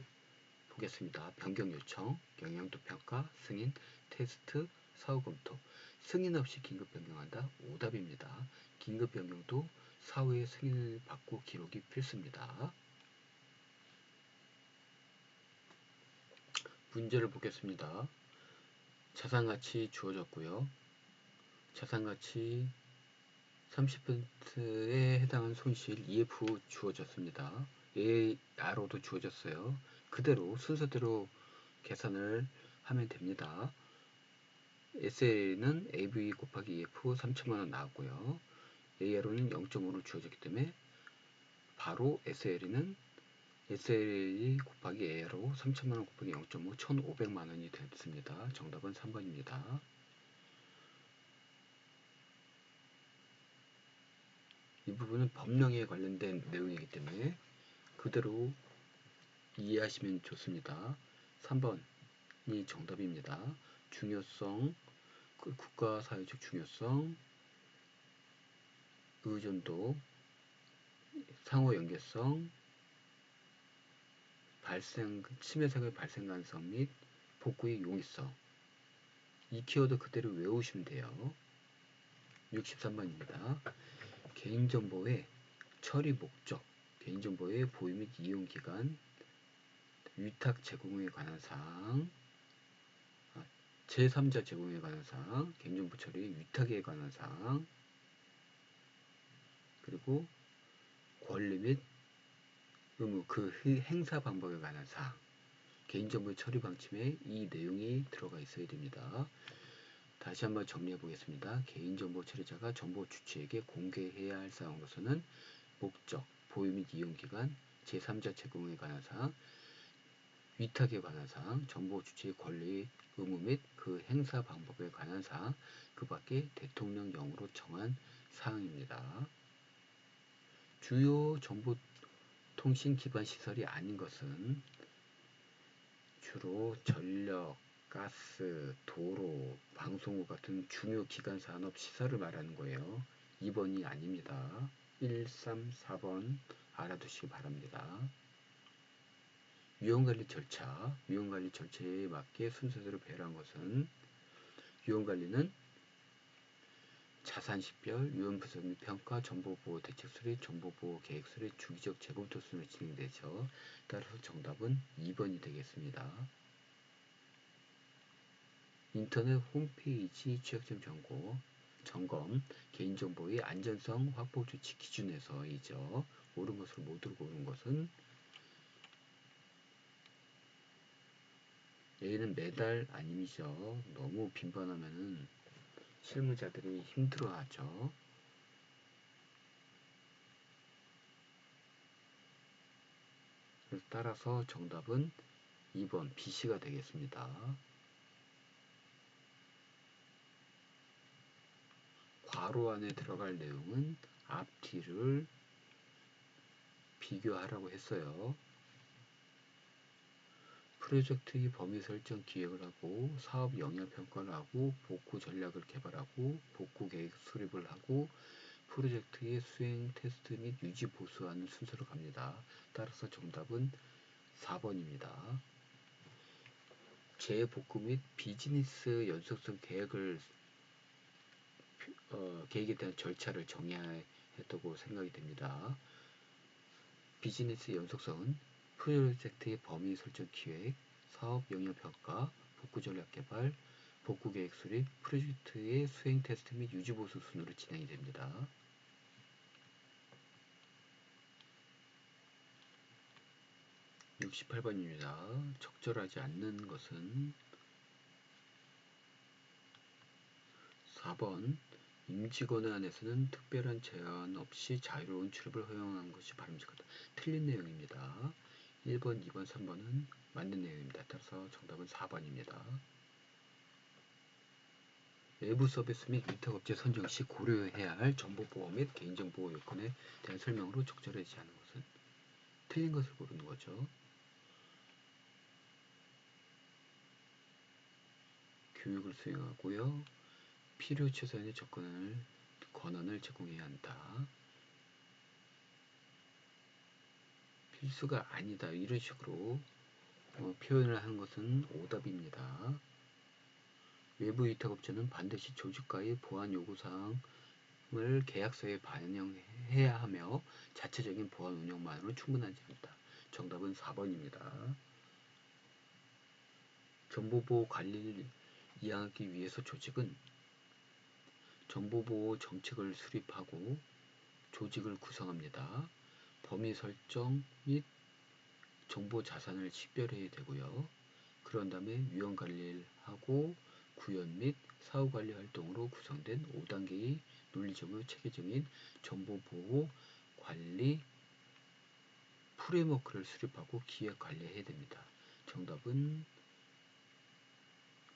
Speaker 1: 보겠습니다. 변경 요청, 영향도 평가, 승인, 테스트, 사후 검토. 승인 없이 긴급 변경한다. 오답입니다. 긴급 변경도 사후에 승인을 받고 기록이 필수입니다. 문제를 보겠습니다. 자산가치 주어졌고요. 자산가치 30%에 해당하는 손실 EF 주어졌습니다. ARO도 주어졌어요. 그대로 순서대로 계산을 하면 됩니다. SL는 AV 곱하기 EF 3천만원 나왔고요. ARO는 0.5로 주어졌기 때문에 바로 SL은 SL이 곱하기 ARO 3천만원 곱하기 0.5 1,500만원이 됐습니다. 정답은 3번입니다. 이 부분은 법령에 관련된 내용이기 때문에 그대로 이해하시면 좋습니다. 3번이 정답입니다. 중요성, 국가 사회적 중요성, 의존도, 상호 연계성, 침해 사고의 발생 가능성 및 복구의 용이성. 이 키워드 그대로 외우시면 돼요. 63번입니다. 개인정보의 처리 목적, 개인정보의 보유 및 이용 기간, 위탁 제공에 관한 사항, 제3자 제공에 관한 사항, 개인정보 처리 위탁에 관한 사항, 그리고 권리 및 의무, 그 행사 방법에 관한 사항, 개인정보 처리 방침에 이 내용이 들어가 있어야 됩니다. 다시 한번 정리해 보겠습니다. 개인정보 처리자가 정보 주체에게 공개해야 할 사항으로서는 목적, 보유 및 이용 기간, 제3자 제공에 관한 사항, 위탁에 관한 사항, 정보 주체의 권리, 의무 및 그 행사 방법에 관한 사항, 그 밖에 대통령령으로 정한 사항입니다. 주요 정보통신 기반 시설이 아닌 것은 주로 전력, 가스, 도로, 방송국 같은 중요 기간 산업 시설을 말하는 거예요. 2번이 아닙니다. 1, 3, 4번 알아두시기 바랍니다. 위험관리 절차, 위험관리 절차에 맞게 순서대로 배열한 것은 위험관리는 자산식별, 위험분석 및 평가, 정보보호 대책 수립, 정보보호 계획 수립, 주기적 재검토 순으로 진행되죠. 따라서 정답은 2번이 되겠습니다. 인터넷 홈페이지 취약점 점검, 개인정보의 안전성 확보 조치 기준에서이죠. 옳은 것을 못 옳고 옳은 것은 A는 매달 아님이죠. 너무 빈번하면은 실무자들이 힘들어하죠. 그래서 따라서 정답은 2번 B씨가 되겠습니다. 괄호 안에 들어갈 내용은 앞뒤를 비교하라고 했어요. 프로젝트의 범위 설정 기획을 하고 사업 영향 평가를 하고 복구 전략을 개발하고 복구 계획 수립을 하고 프로젝트의 수행 테스트 및 유지 보수하는 순서로 갑니다. 따라서 정답은 4번입니다. 재복구 및 비즈니스 연속성 계획에 대한 절차를 정해야 했다고 생각이 됩니다. 비즈니스 연속성은 프로젝트의 범위 설정 기획, 사업 영향 평가, 복구 전략 개발, 복구 계획 수립, 프로젝트의 수행 테스트 및 유지 보수 순으로 진행이 됩니다. 68번입니다. 적절하지 않는 것은 4번 임직원에 한해서는 특별한 제한 없이 자유로운 출입을 허용하는 것이 바람직하다. 틀린 내용입니다. 1번, 2번, 3번은 맞는 내용입니다. 따라서 정답은 4번입니다. 외부 서비스 및 위탁업체 선정 시 고려해야 할 정보보호 및 개인정보 요건에 대한 설명으로 적절하지 않은 것은 틀린 것을 고르는 거죠. 교육을 수행하고요. 필요 최소한의 권한을 제공해야 한다. 필수가 아니다. 이런 식으로 표현을 하는 것은 오답입니다. 외부 위탁업체는 반드시 조직과의 보안 요구사항을 계약서에 반영해야 하며 자체적인 보안 운영만으로 충분하지 않다. 정답은 4번입니다. 정보보호 관리를 이해하기 위해서 조직은 정보보호 정책을 수립하고 조직을 구성합니다. 범위 설정 및 정보 자산을 식별해야 되고요. 그런 다음에 위험 관리를 하고 구현 및 사후 관리 활동으로 구성된 5단계의 논리적이고 체계적인 정보보호 관리 프레임워크를 수립하고 기획 관리해야 됩니다. 정답은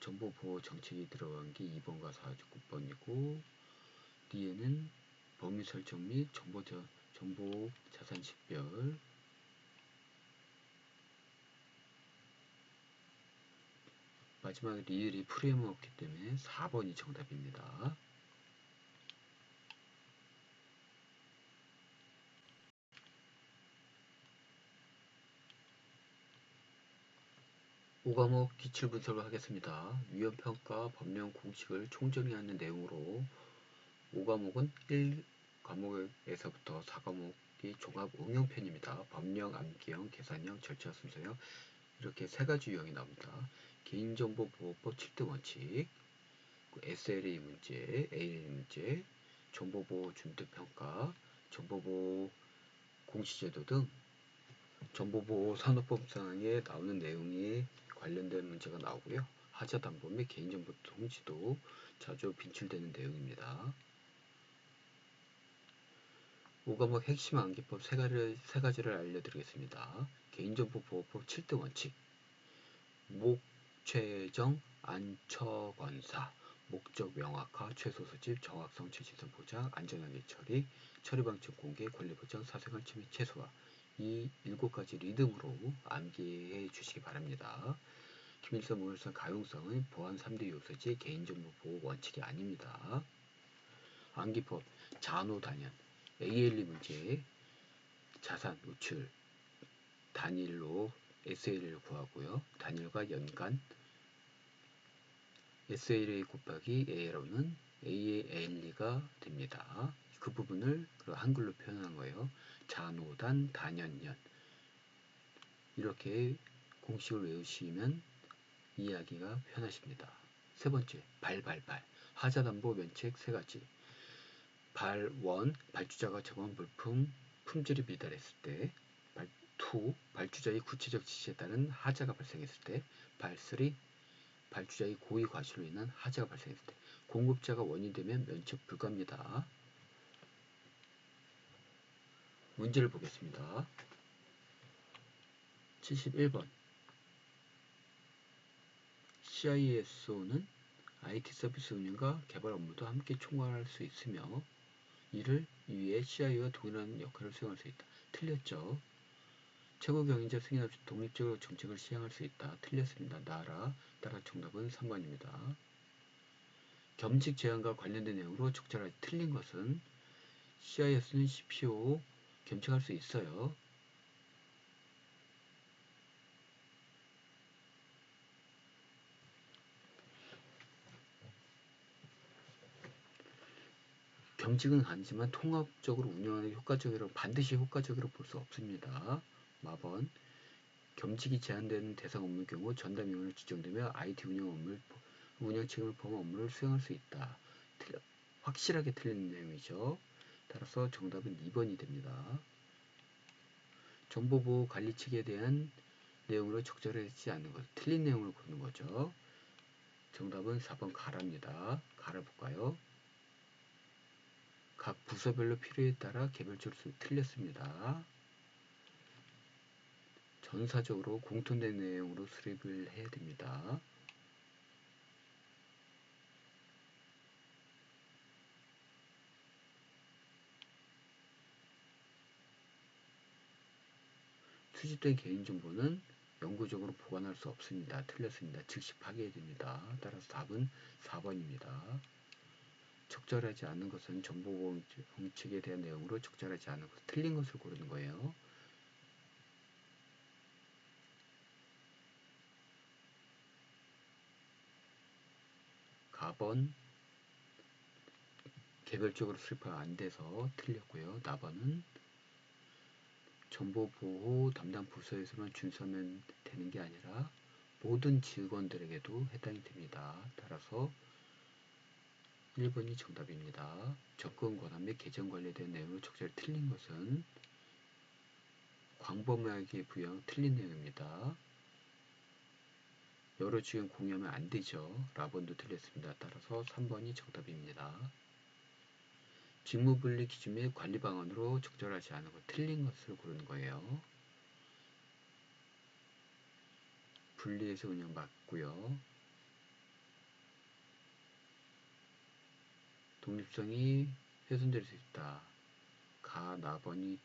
Speaker 1: 정보보호 정책이 들어간 게 2번과 49번이고 D에는 범위 설정 및 정보 자산 식별 마지막에 리을이 프레임워크이기 때문에 4번이 정답입니다. 오과목 기출 분석을 하겠습니다. 위험평가 법령 공식을 총정리하는 내용으로 5과목은 1과목에서부터 4과목이 종합 응용편입니다. 법령, 암기형, 계산형, 절차 순서형 이렇게 세 가지 유형이 나옵니다. 개인정보보호법 7대 원칙, SLA 문제, ALA 문제, 정보보호 준득평가, 정보보호 공시제도 등 정보보호 산업법상에 나오는 내용이 관련된 문제가 나오고요. 하자담보 및 개인정보 통지도 자주 빈출되는 내용입니다. 5과목 핵심 암기법 세 가지를 알려드리겠습니다. 개인정보보호법 7대 원칙, 목최정 안처건사, 목적 명확화, 최소 수집, 정확성, 최신성 보장, 안전하게 처리 방침 공개, 권리 보장, 사생활 침해 최소화 이 7가지 리듬으로 암기해 주시기 바랍니다. 기밀성, 무결성, 가용성은 보안 3대 요소지 개인정보 보호 원칙이 아닙니다. 암기법 잔호단연 ALE 문제 자산 노출 단일로 SL을 구하고요. 단일과 연간 SLA 곱하기 ALO는 ALE가 됩니다. 그 부분을 한글로 표현한 거예요. 잔호단 단연연 이렇게 공식을 외우시면 이해하기가 편하십니다. 세 번째, 발발발 하자담보 면책 세 가지 발1 발주자가 제공한 물품 품질이 미달했을 때 발2 발주자의 구체적 지시에 따른 하자가 발생했을 때 발3 발주자의 고의 과실로 인한 하자가 발생했을 때 공급자가 원인이 되면 면책 불가입니다. 문제를 보겠습니다. 71번 CISO는 IT 서비스 운영과 개발 업무도 함께 총괄할 수 있으며 이를 위해 CIO와 동일한 역할을 수행할 수 있다. 틀렸죠. 최고 경영자 승인 없이 독립적으로 정책을 시행할 수 있다. 틀렸습니다. 나라. 따라 정답은 3번입니다. 겸직 제한과 관련된 내용으로 적절하게 틀린 것은 CIS는 CPO 겸직할 수 있어요. 겸직은 아니지만 통합적으로 운영하는 효과적이라고 반드시 효과적으로 볼 수 없습니다. 4번 겸직이 제한되는 대상 업무의 경우 전담 인원을 지정되며 IT 운영 책임을 포함한 업무를 수행할 수 있다. 확실하게 틀린 내용이죠. 따라서 정답은 2번이 됩니다. 정보보호 관리책에 대한 내용으로 적절하지 않는 것, 틀린 내용을 고르는 거죠. 정답은 4번 가랍니다. 가라 볼까요? 각 부서별로 필요에 따라 개별적으로 틀렸습니다. 전사적으로 공통된 내용으로 수립을 해야 됩니다. 수집된 개인정보는 영구적으로 보관할 수 없습니다. 틀렸습니다. 즉시 파괴됩니다. 따라서 답은 4번입니다. 적절하지 않은 것은 정보보호 정책에 대한 내용으로 적절하지 않은 것, 틀린 것을 고르는 거예요. 가번 개별적으로 수립화가 안 돼서 틀렸고요. 나번은 정보보호 담당 부서에서만 준수하면 되는 게 아니라 모든 직원들에게도 해당이 됩니다. 따라서 1번이 정답입니다. 접근 권한 및 계정 관리에 대한 내용으로 적절히 틀린 것은 광범위하게 부여한 틀린 내용입니다. 여러 직원 공유하면 안 되죠. 라번도 틀렸습니다. 따라서 3번이 정답입니다. 직무분리 기준 및 관리 방안으로 적절하지 않은 것, 틀린 것을 고르는 거예요. 분리해서 운영 맞고요. 독립성이 훼손될 수 있다. 나번이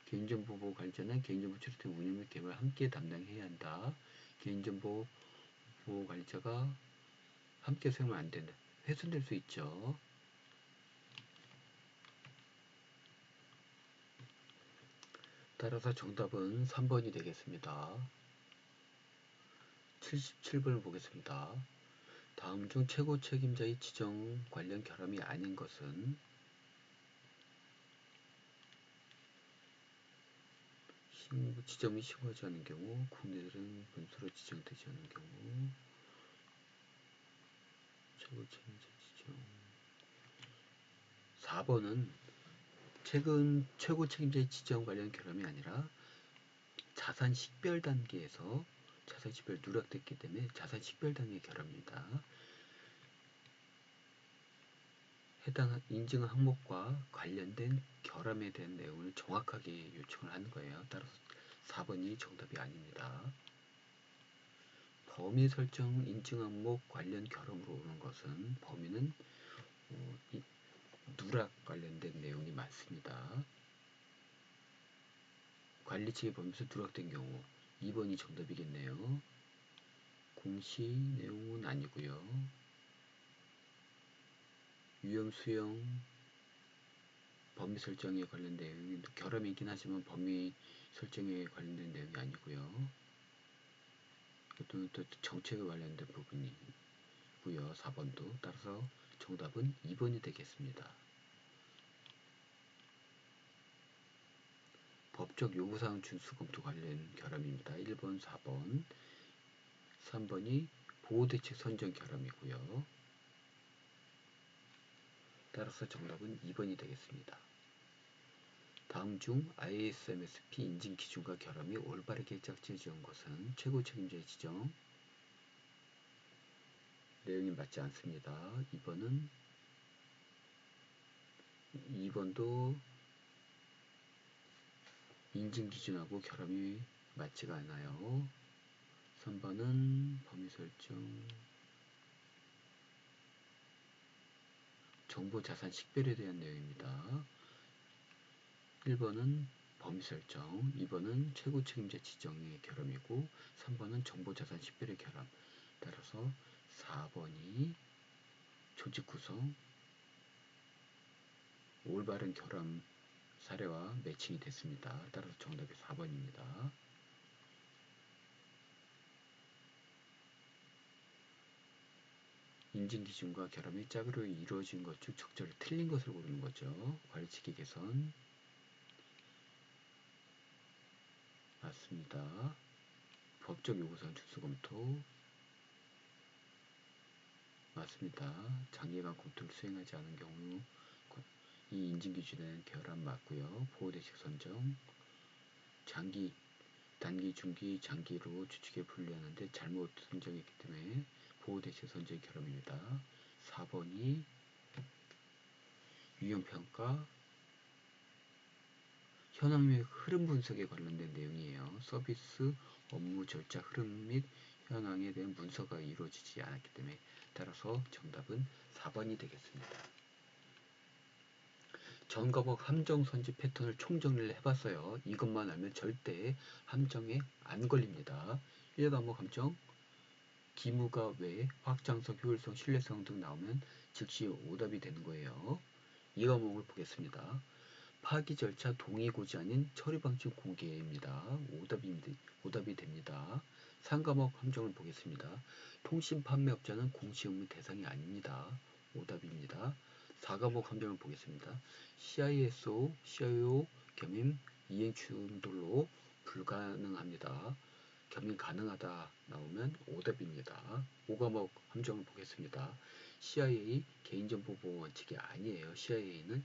Speaker 1: 개인정보 보호 관리자는 개인정보 출입 운영 및 개발을 함께 담당해야 한다. 개인정보 보호 관리자가 함께 수행하면 안 된다. 훼손될 수 있죠. 따라서 정답은 3번이 되겠습니다. 77번을 보겠습니다. 다음 중 최고 책임자의 지정 관련 결함이 아닌 것은 지정이 신고하지 않은 경우, 국내들은 문서로 지정되지 않은 경우, 최고 책임자 지정. 4번은 최고 책임자의 지정 관련 결함이 아니라 자산 식별 단계에서 자산 식별 누락됐기 때문에 자산 식별 단계 결함입니다. 해당 인증 항목과 관련된 결함에 대한 내용을 정확하게 요청을 하는 거예요. 따라서 4번이 정답이 아닙니다. 범위 설정 인증 항목 관련 결함으로 오는 것은 범위는 누락 관련된 내용이 많습니다. 관리 측의 범위에서 누락된 경우 2번이 정답이겠네요. 공시 내용은 아니고요. 위험 수용 범위 설정에 관련된 내용이 결함이 있긴 하지만 범위 설정에 관련된 내용이 아니고요. 이것도 또 정책에 관련된 부분이고요. 4번도 따라서 정답은 2번이 되겠습니다. 법적 요구사항 준수 검토 관련 결함입니다. 1번, 4번, 3번이 보호대책 선정 결함이고요. 따라서 정답은 2번이 되겠습니다. 다음 중 ISMSP 인증 기준과 결함이 올바르게 짝지어진 것은 최고 책임자의 지정 내용이 맞지 않습니다. 2번도 인증 기준하고 결함이 맞지가 않아요. 3번은 범위 설정 정보자산 식별에 대한 내용입니다. 1번은 범위 설정, 2번은 최고 책임자 지정의 결함이고 3번은 정보자산 식별의 결함. 따라서 4번이 조직 구성, 올바른 결함 사례와 매칭이 됐습니다. 따라서 정답이 4번입니다. 인증기준과 결함이 짝으로 이루어진 것 중 적절히 틀린 것을 고르는 거죠. 관리치기 개선 맞습니다. 법적 요구사항 준수 검토 맞습니다. 장기간 검토를 수행하지 않은 경우 이 인증기준에는 결함 맞고요. 보호대책 선정 장기, 단기, 중기, 장기로 주축에 분류하는데 잘못 선정했기 때문에 보호대책 선정의 결함입니다. 4번이 유형평가 현황 및 흐름 분석에 관련된 내용이에요. 서비스 업무 절차 흐름 및 현황에 대한 문서가 이루어지지 않았기 때문에 따라서 정답은 4번이 되겠습니다. 전 과목 함정 선지 패턴을 총정리를 해봤어요. 이것만 알면 절대 함정에 안 걸립니다. 1과목 함정 기무가 외 확장성, 효율성, 신뢰성 등 나오면 즉시 오답이 되는 거예요. 2과목을 보겠습니다. 파기 절차 동의 고지 아닌 처리 방식 공개입니다. 오답이 됩니다. 3과목 함정을 보겠습니다. 통신 판매업자는 공시의무 대상이 아닙니다. 오답입니다. 4과목 함정을 보겠습니다. CISO, CIO 겸임 이행 충돌로 불가능합니다. 겸임 가능하다 나오면 오답입니다. 5과목 함정을 보겠습니다. CIA 개인정보 보호 원칙이 아니에요. CIA는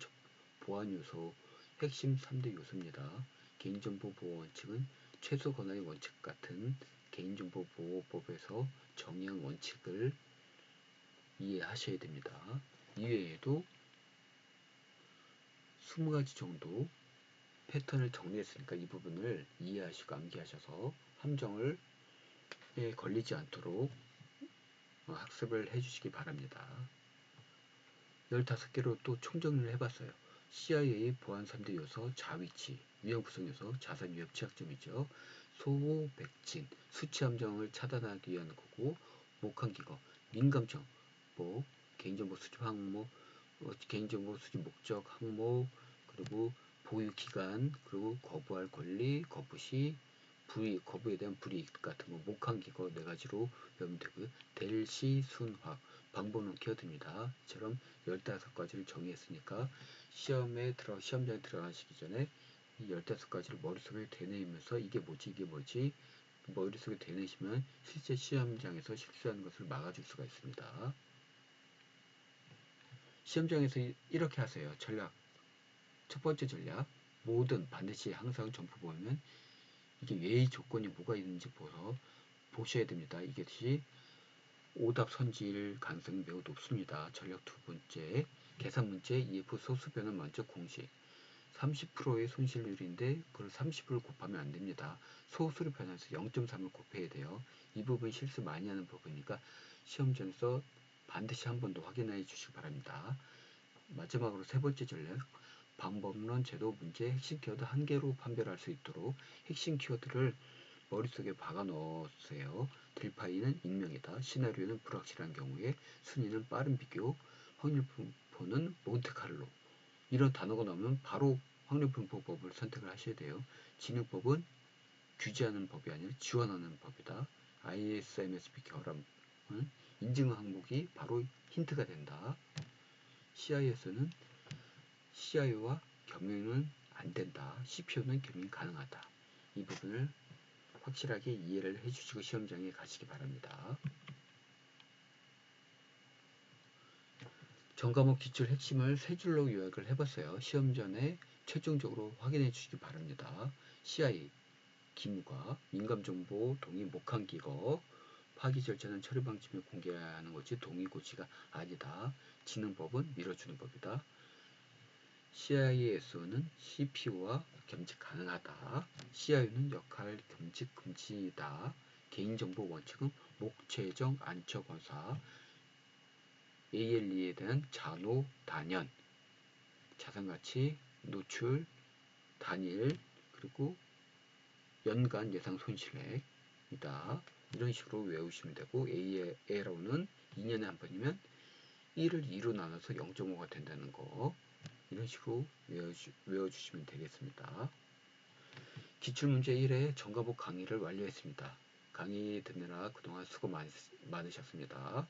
Speaker 1: 보안 요소 핵심 3대 요소입니다. 개인정보 보호 원칙은 최소 권한의 원칙 같은 개인정보 보호법에서 정의한 원칙을 이해하셔야 됩니다. 이외에도 20가지 정도 패턴을 정리했으니까 이 부분을 이해하시고 암기하셔서 함정을 걸리지 않도록 학습을 해주시기 바랍니다. 15개로 또 총정리를 해봤어요. CIA 보안 3대 요소, 자위치, 위험 구성 요소, 자산 위협 취약점이죠. 소호, 백진, 수치 함정을 차단하기 위한 거고, 목한 기거, 민감정, 뭐 개인정보 수집 항목, 개인정보 수집 목적 항목, 그리고 보유 기간, 그리고 거부할 권리, 거부시, 거부에 대한 불이익 같은 거, 목한 기거 4가지로 배우면 되고요. 델시, 순확, 방법론 키워드입니다. 이처럼 15가지를 정의했으니까 시험장에 들어가시기 전에 이 15가지를 머릿속에 되뇌면서 이게 뭐지 머릿속에 되뇌시면 실제 시험장에서 실수하는 것을 막아줄 수가 있습니다. 시험장에서 이렇게 하세요. 전략 첫 번째 전략 뭐든 반드시 항상 점프 보면 이게 예의 조건이 뭐가 있는지 보셔야 됩니다. 이것이 오답 선지일 가능성이 매우 높습니다. 전략 두 번째, 계산 문제 EF 소수변은 먼저 공식. 30%의 손실률인데 그걸 30을 곱하면 안 됩니다. 소수로 변해서 0.3을 곱해야 돼요. 이 부분 실수 많이 하는 부분이니까 시험장에서 반드시 한 번 더 확인해 주시기 바랍니다. 마지막으로 세 번째 전략, 방법론, 제도, 문제, 핵심 키워드 한 개로 판별할 수 있도록 핵심 키워드를 머릿속에 박아 넣으세요. 딜파이는 익명이다. 시나리오는 불확실한 경우에, 순위는 빠른 비교, 확률분포는 몬테칼로. 이런 단어가 나오면 바로 확률분포법을 선택을 하셔야 돼요. 진행법은 규제하는 법이 아니라 지원하는 법이다. ISMSP 결함, 인증 항목이 바로 힌트가 된다. CIS는 CIO와 겸용은 안 된다. CPO는 겸용 가능하다. 이 부분을 확실하게 이해를 해주시고 시험장에 가시기 바랍니다. 전과목 기출 핵심을 세 줄로 요약을 해봤어요. 시험 전에 최종적으로 확인해 주시기 바랍니다. CIA, 기무가, 민감정보, 동의 목한 기거, 파기 절차는 처리 방침을 공개하는 것이 동의 고지가 아니다. 진행법은 밀어주는 법이다. CISO는 CPU와 겸직 가능하다. CIU는 역할 겸직 금지다. 개인정보 원칙은 목최정 안처 검사 ALE에 대한 잔호, 단연, 자산가치, 노출, 단일, 그리고 연간 예상 손실액이다. 이런 식으로 외우시면 되고, ALO는 2년에 한 번이면 1을 2로 나눠서 0.5가 된다는 거, 이런 식으로 외워주시면 되겠습니다. 기출문제 1회 전과목 강의를 완료했습니다. 강의 듣느라 그동안 수고 많으셨습니다.